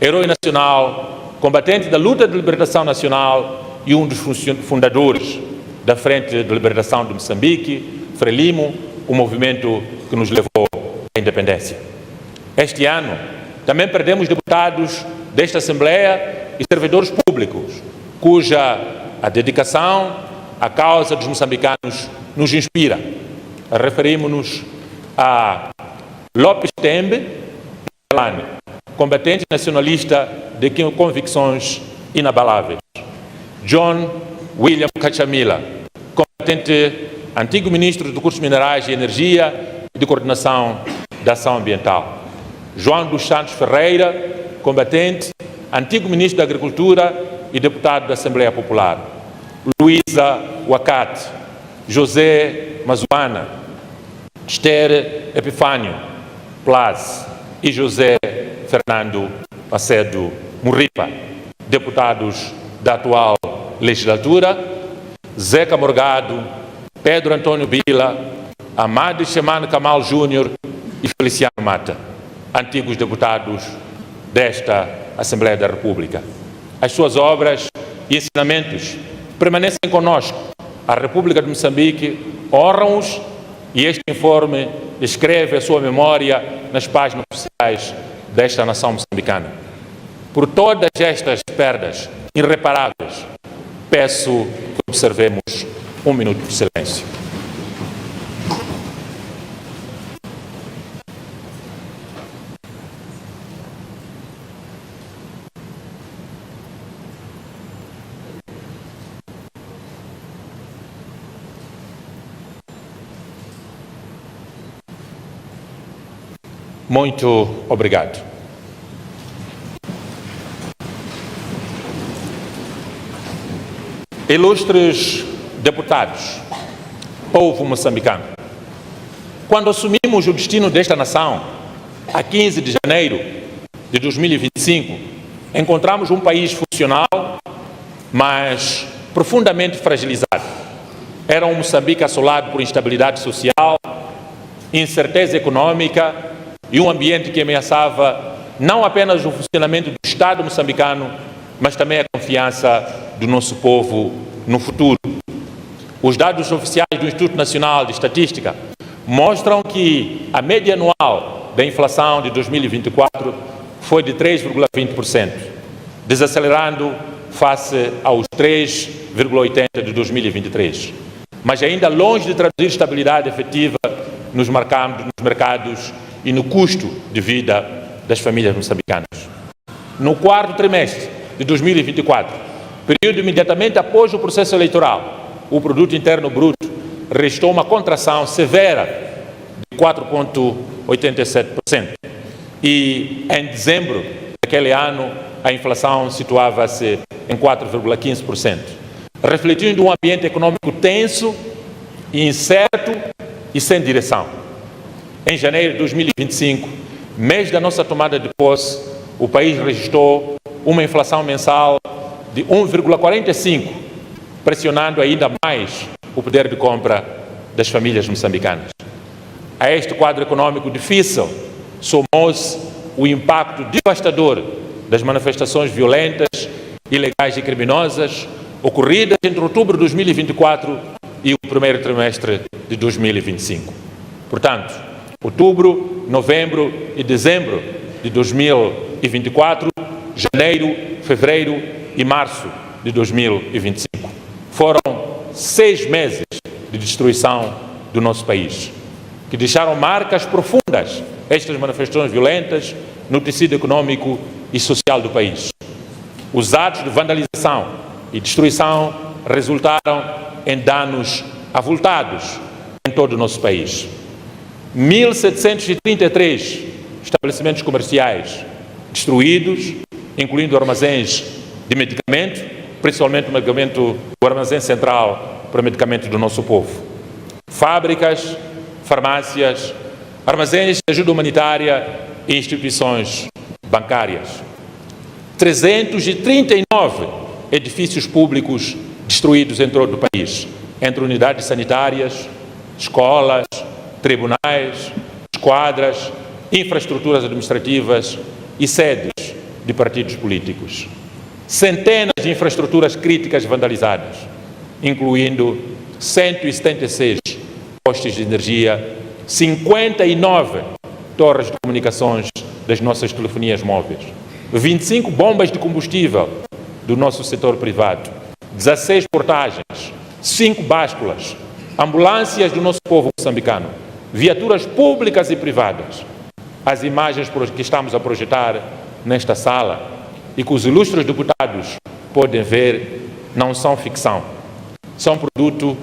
Herói nacional, combatente da luta de libertação nacional e um dos fundadores da Frente de Libertação de Moçambique, Frelimo, o movimento que nos levou à independência. Este ano, também perdemos deputados desta Assembleia e servidores públicos, cuja a dedicação à causa dos moçambicanos nos inspira. Referimos-nos a Lopes Tembe, combatente nacionalista de convicções inabaláveis. John William Cachamila, combatente antigo ministro do Recursos Minerais e Energia e de Coordenação da Ação Ambiental. João dos Santos Ferreira, combatente, antigo ministro da Agricultura e deputado da Assembleia Popular, Luísa Wakati, José Mazuana, Esther Epifânio Plaz e José Fernando Macedo Murripa, deputados da atual legislatura, Zeca Morgado, Pedro Antônio Bila, Amado Shemane Kamal Júnior e Feliciano Mata, antigos deputados desta Assembleia da República. As suas obras e ensinamentos permanecem conosco. A República de Moçambique honra-os e este informe escreve a sua memória nas páginas oficiais desta nação moçambicana. Por todas estas perdas irreparáveis, peço que observemos um minuto de silêncio. Muito obrigado. Ilustres deputados, povo moçambicano, quando assumimos o destino desta nação, a 15 de janeiro de 2025, encontramos um país funcional, mas profundamente fragilizado. Era um Moçambique assolado por instabilidade social, incerteza econômica e um ambiente que ameaçava não apenas o funcionamento do Estado moçambicano, mas também a confiança do nosso povo no futuro. Os dados oficiais do Instituto Nacional de Estatística mostram que a média anual da inflação de 2024 foi de 3,20%, desacelerando face aos 3,80% de 2023. Mas ainda longe de traduzir estabilidade efetiva nos mercados e no custo de vida das famílias moçambicanas. No quarto trimestre de 2024, período imediatamente após o processo eleitoral, o produto interno bruto registrou uma contração severa de 4,87%. E em dezembro daquele ano, a inflação situava-se em 4,15%, refletindo um ambiente econômico tenso, incerto e sem direção. Em janeiro de 2025, mês da nossa tomada de posse, o país registrou uma inflação mensal de 1,45%, pressionando ainda mais o poder de compra das famílias moçambicanas. A este quadro econômico difícil, somou-se o impacto devastador das manifestações violentas, ilegais e criminosas ocorridas entre outubro de 2024 e o primeiro trimestre de 2025. Portanto, outubro, novembro e dezembro de 2024, janeiro, fevereiro e março de 2025. Foram 6 meses de destruição do nosso país, que deixaram marcas profundas, estas manifestações violentas, no tecido econômico e social do país. Os atos de vandalização e destruição resultaram em danos avultados em todo o nosso país. 1.733 estabelecimentos comerciais destruídos, incluindo armazéns de medicamento, principalmente o armazém central para medicamento do nosso povo. Fábricas, farmácias, armazéns de ajuda humanitária e instituições bancárias. 339 edifícios públicos destruídos em todo o país, entre unidades sanitárias, escolas, tribunais, esquadras, infraestruturas administrativas e sedes de partidos políticos. Centenas de infraestruturas críticas vandalizadas, incluindo 176 postes de energia, 59 torres de comunicações das nossas telefonias móveis, 25 bombas de combustível do nosso setor privado, 16 portagens, 5 básculas, ambulâncias do nosso povo moçambicano, viaturas públicas e privadas. As imagens que estamos a projetar nesta sala e que os ilustres deputados podem ver não são ficção, são produto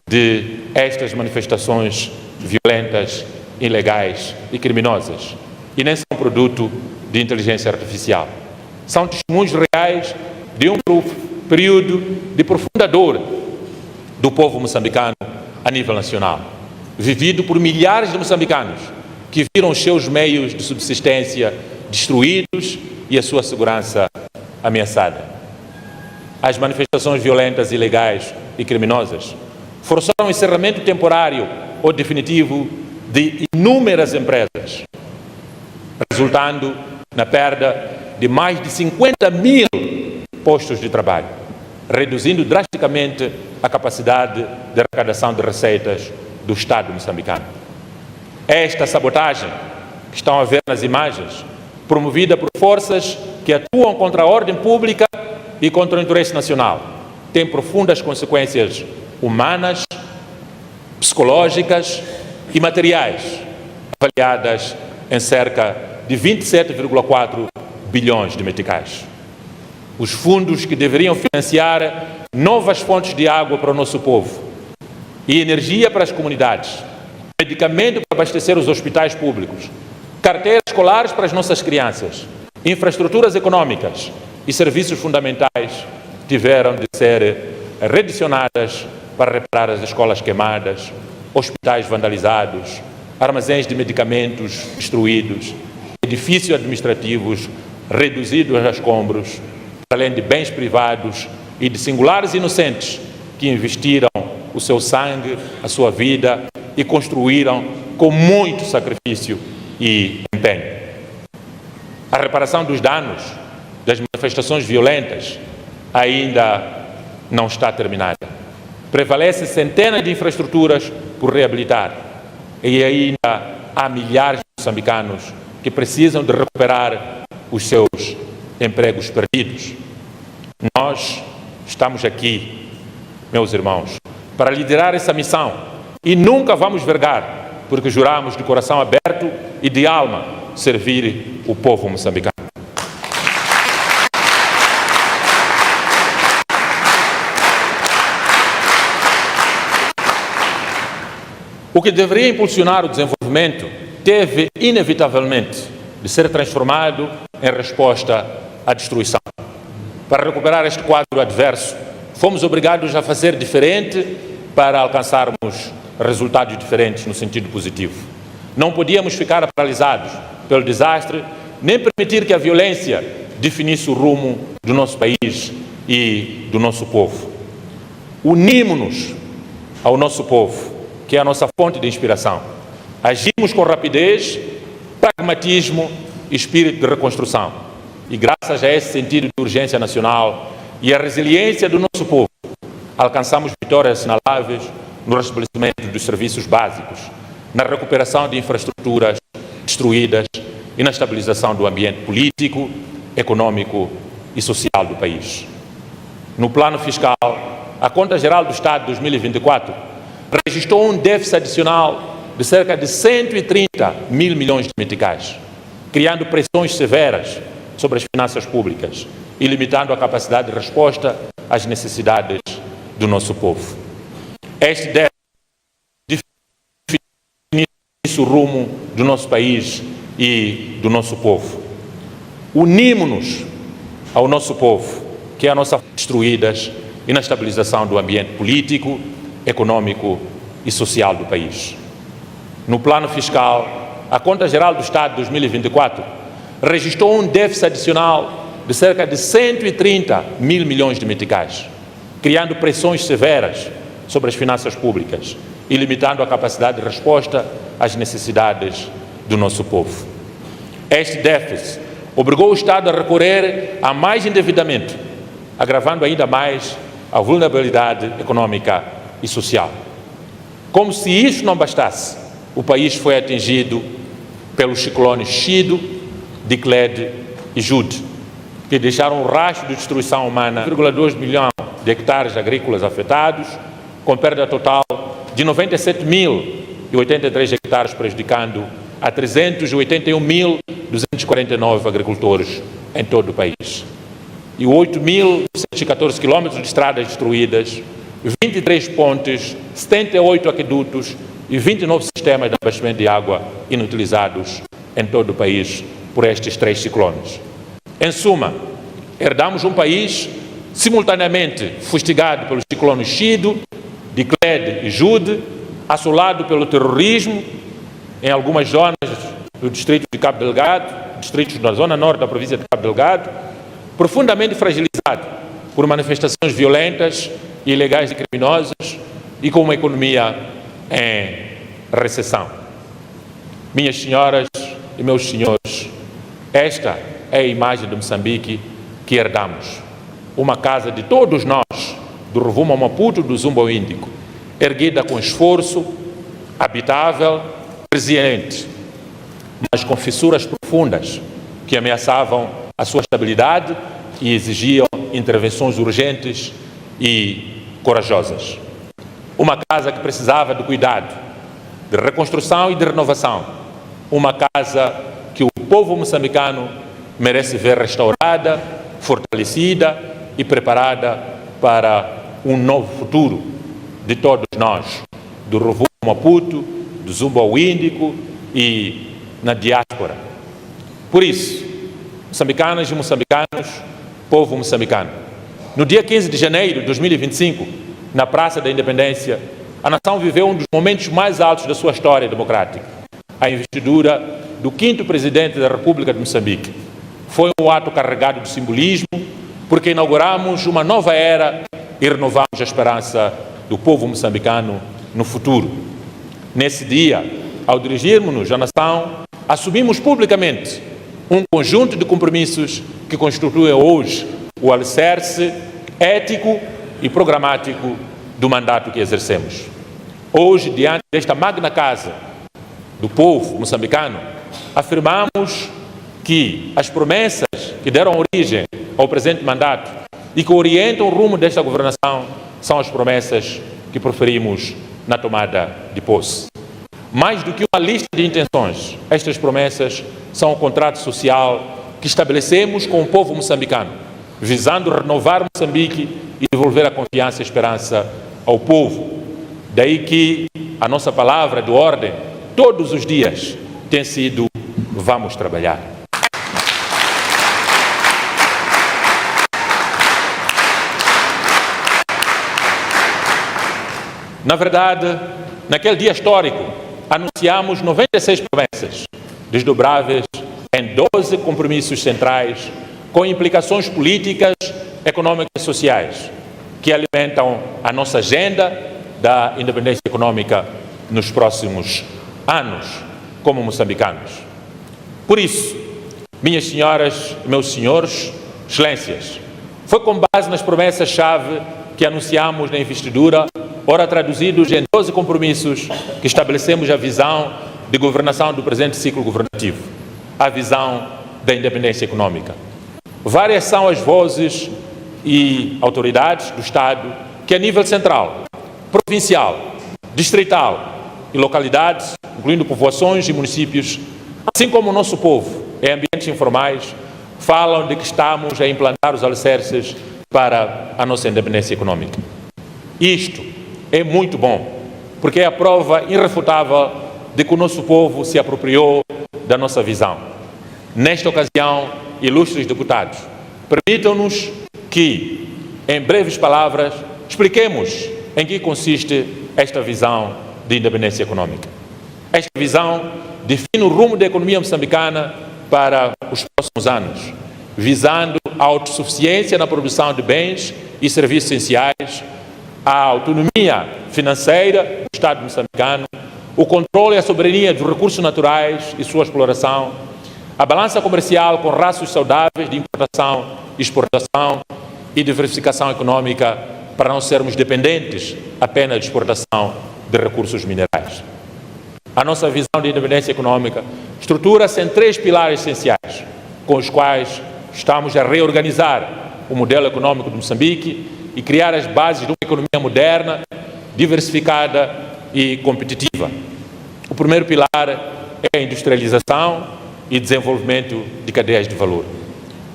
de estas manifestações violentas, ilegais e criminosas, e nem são produto de inteligência artificial. São testemunhos reais de um período de profunda dor do povo moçambicano a nível nacional, vivido por milhares de moçambicanos que viram os seus meios de subsistência destruídos e a sua segurança ameaçada. As manifestações violentas, ilegais e criminosas forçaram o encerramento temporário ou definitivo de inúmeras empresas, resultando na perda de mais de 50 mil postos de trabalho, reduzindo drasticamente a capacidade de arrecadação de receitas do Estado moçambicano. Esta sabotagem, que estão a ver nas imagens, promovida por forças que atuam contra a ordem pública e contra o interesse nacional, tem profundas consequências humanas, psicológicas e materiais, avaliadas em cerca de 27,4 bilhões de meticais. Os fundos que deveriam financiar novas fontes de água para o nosso povo e energia para as comunidades, medicamento para abastecer os hospitais públicos, carteiras escolares para as nossas crianças, infraestruturas econômicas e serviços fundamentais tiveram de ser redicionadas para reparar as escolas queimadas, hospitais vandalizados, armazéns de medicamentos destruídos, edifícios administrativos reduzidos a escombros, além de bens privados e de singulares inocentes que investiram o seu sangue, a sua vida e construíram com muito sacrifício e empenho. A reparação dos danos das manifestações violentas ainda não está terminada. Prevalecem centenas de infraestruturas por reabilitar e ainda há milhares de moçambicanos que precisam de recuperar os seus empregos perdidos. Nós estamos aqui, meus irmãos, para liderar essa missão e nunca vamos vergar, porque juramos de coração aberto e de alma servir o povo moçambicano. O que deveria impulsionar o desenvolvimento teve, inevitavelmente, de ser transformado em resposta à destruição. Para recuperar este quadro adverso, fomos obrigados a fazer diferente para alcançarmos resultados diferentes no sentido positivo. Não podíamos ficar paralisados pelo desastre, nem permitir que a violência definisse o rumo do nosso país e do nosso povo. Unimos-nos ao nosso povo, que é a nossa fonte de inspiração. Agimos com rapidez, pragmatismo e espírito de reconstrução. E graças a esse sentido de urgência nacional e a resiliência do nosso povo, alcançamos vitórias assinaláveis no restabelecimento dos serviços básicos, na recuperação de infraestruturas destruídas e na estabilização do ambiente político, econômico e social do país. No plano fiscal, a Conta Geral do Estado de 2024 registrou um déficit adicional de cerca de 130 mil milhões de meticais, criando pressões severas sobre as finanças públicas e limitando a capacidade de resposta às necessidades do nosso povo. Este déficit define o rumo do nosso país e do nosso povo. Unimos-nos ao nosso povo, que é a nossa destruídas e na estabilização do ambiente político, econômico e social do país. No plano fiscal, a Conta Geral do Estado de 2024 registrou um déficit adicional de cerca de 130 mil milhões de meticais, criando pressões severas sobre as finanças públicas e limitando a capacidade de resposta às necessidades do nosso povo. Este déficit obrigou o Estado a recorrer a mais endividamento, agravando ainda mais a vulnerabilidade econômica e social. Como se isso não bastasse, o país foi atingido pelos ciclones Chido, Diclede e Jude, que deixaram um rastro de destruição humana, 1,2 milhão de hectares agrícolas afetados, com perda total de 97.083 hectares, prejudicando a 381.249 agricultores em todo o país. E 8.114 quilômetros de estradas destruídas, 23 pontes, 78 aquedutos e 29 sistemas de abastecimento de água inutilizados em todo o país por estes 3 ciclones. Em suma, herdamos um país simultaneamente fustigado pelos ciclones Chido, Diclede e Jude, assolado pelo terrorismo em algumas zonas do distrito de Cabo Delgado, distritos da zona norte da província de Cabo Delgado, profundamente fragilizado por manifestações violentas, ilegais e criminosas e com uma economia em recessão. Minhas senhoras e meus senhores, esta é a imagem de Moçambique que herdamos. Uma casa de todos nós, do Rovuma ao Maputo, do Zumba ao Índico, erguida com esforço, habitável, resiliente, mas com fissuras profundas que ameaçavam a sua estabilidade e exigiam intervenções urgentes e corajosas. Uma casa que precisava de cuidado, de reconstrução e de renovação. Uma casa que o povo moçambicano merece ver restaurada, fortalecida e preparada para um novo futuro de todos nós, do Rovuma ao Maputo, do Zumba ao Índico e na diáspora. Por isso, moçambicanas e moçambicanos, povo moçambicano, no dia 15 de janeiro de 2025, na Praça da Independência, a nação viveu um dos momentos mais altos da sua história democrática, a investidura do 5º presidente da República de Moçambique. Foi um ato carregado de simbolismo, porque inauguramos uma nova era e renovamos a esperança do povo moçambicano no futuro. Nesse dia, ao dirigirmos-nos à nação, assumimos publicamente um conjunto de compromissos que constituem hoje o alicerce ético e programático do mandato que exercemos. Hoje, diante desta magna casa do povo moçambicano, afirmamos que as promessas que deram origem ao presente mandato e que orientam o rumo desta governação são as promessas que proferimos na tomada de posse. Mais do que uma lista de intenções, estas promessas são o contrato social que estabelecemos com o povo moçambicano, visando renovar Moçambique e devolver a confiança e a esperança ao povo. Daí que a nossa palavra de ordem, todos os dias, tem sido: vamos trabalhar. Na verdade, naquele dia histórico, anunciamos 96 promessas, desdobráveis em 12 compromissos centrais, com implicações políticas, econômicas e sociais, que alimentam a nossa agenda da independência econômica nos próximos anos, como moçambicanos. Por isso, minhas senhoras e meus senhores, excelências, foi com base nas promessas-chave que anunciamos na investidura, ora traduzidos em 12 compromissos, que estabelecemos a visão de governação do presente ciclo governativo, a visão da independência econômica. Várias são as vozes e autoridades do Estado que, a nível central, provincial, distrital e localidades, incluindo povoações e municípios, assim como o nosso povo, em ambientes informais, falam de que estamos a implantar os alicerces para a nossa independência econômica. Isto é muito bom, porque é a prova irrefutável de que o nosso povo se apropriou da nossa visão. Nesta ocasião, ilustres deputados, permitam-nos que, em breves palavras, expliquemos em que consiste esta visão de independência econômica. Esta visão define o rumo da economia moçambicana para os próximos anos, visando a autossuficiência na produção de bens e serviços essenciais, a autonomia financeira do Estado moçambicano, o controle e a soberania dos recursos naturais e sua exploração, a balança comercial com rastros saudáveis de importação, exportação e diversificação econômica para não sermos dependentes apenas de exportação de recursos minerais. A nossa visão de independência econômica estrutura-se em 3 pilares essenciais, com os quais estamos a reorganizar o modelo econômico de Moçambique e criar as bases de uma economia moderna, diversificada e competitiva. O primeiro pilar é a industrialização e desenvolvimento de cadeias de valor.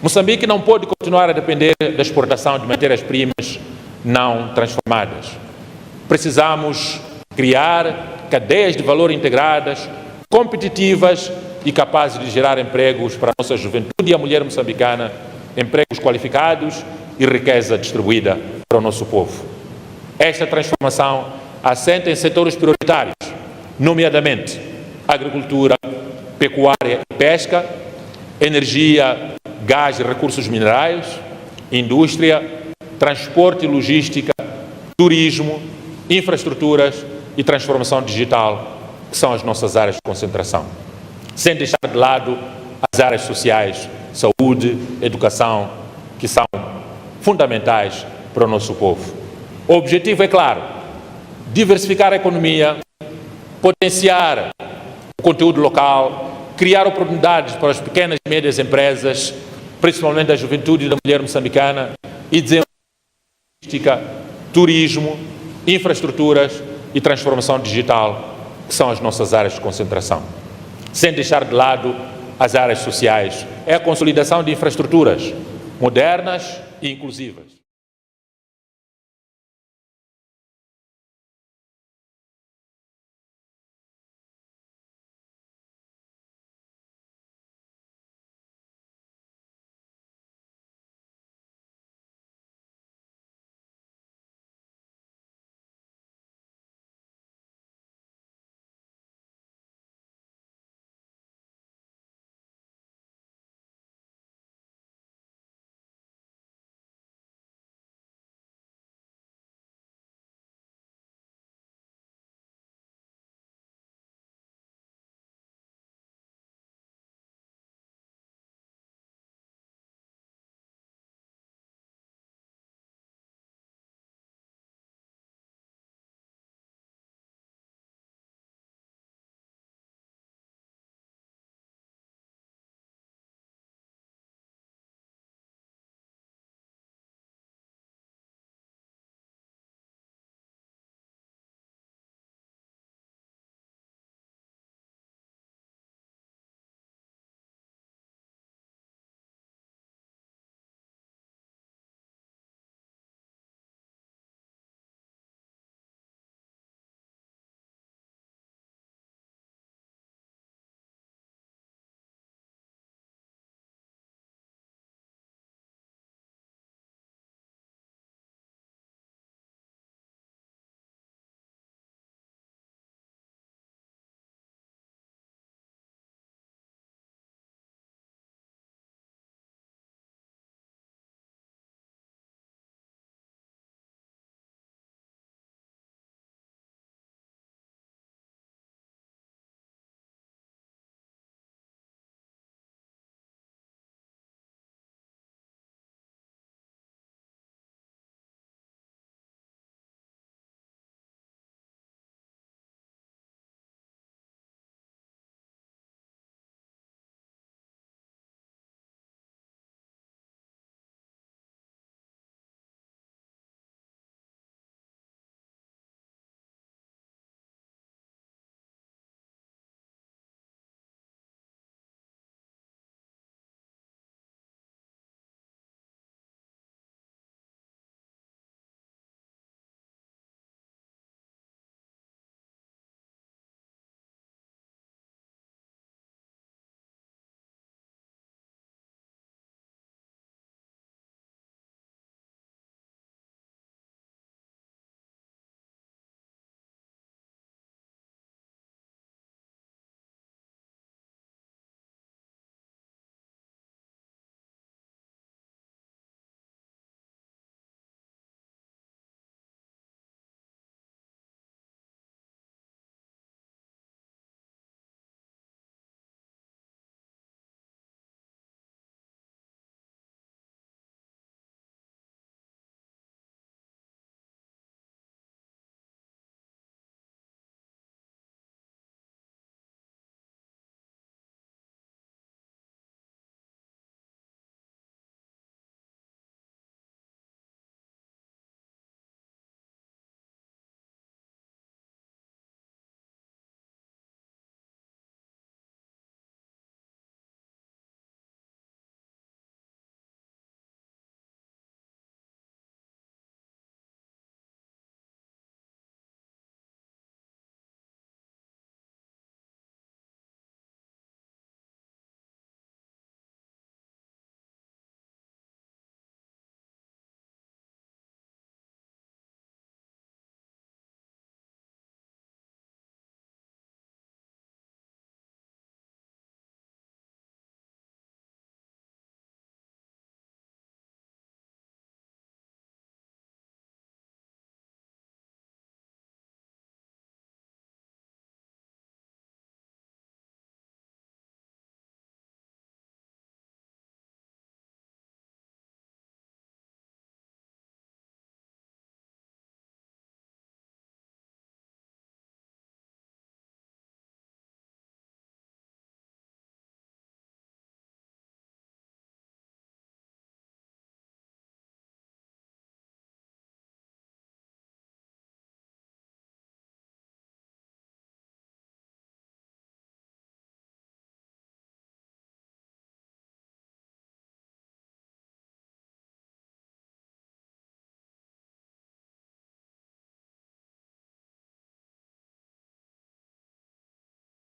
Moçambique não pode continuar a depender da exportação de matérias-primas não transformadas. Precisamos criar cadeias de valor integradas, competitivas e capazes de gerar empregos para a nossa juventude e a mulher moçambicana, empregos qualificados e riqueza distribuída para o nosso povo. Esta transformação assenta em setores prioritários, nomeadamente agricultura, pecuária e pesca, energia, gás e recursos minerais, indústria, transporte e logística, turismo, infraestruturas e transformação digital, que são as nossas áreas de concentração. Sem deixar de lado as áreas sociais, saúde, educação, que são fundamentais para o nosso povo. O objetivo é claro: diversificar a economia, potenciar o conteúdo local, criar oportunidades para as pequenas e médias empresas, principalmente da juventude e da mulher moçambicana, e desenvolver logística, turismo, infraestruturas e transformação digital, que são as nossas áreas de concentração. Sem deixar de lado as áreas sociais, é a consolidação de infraestruturas modernas e inclusivas.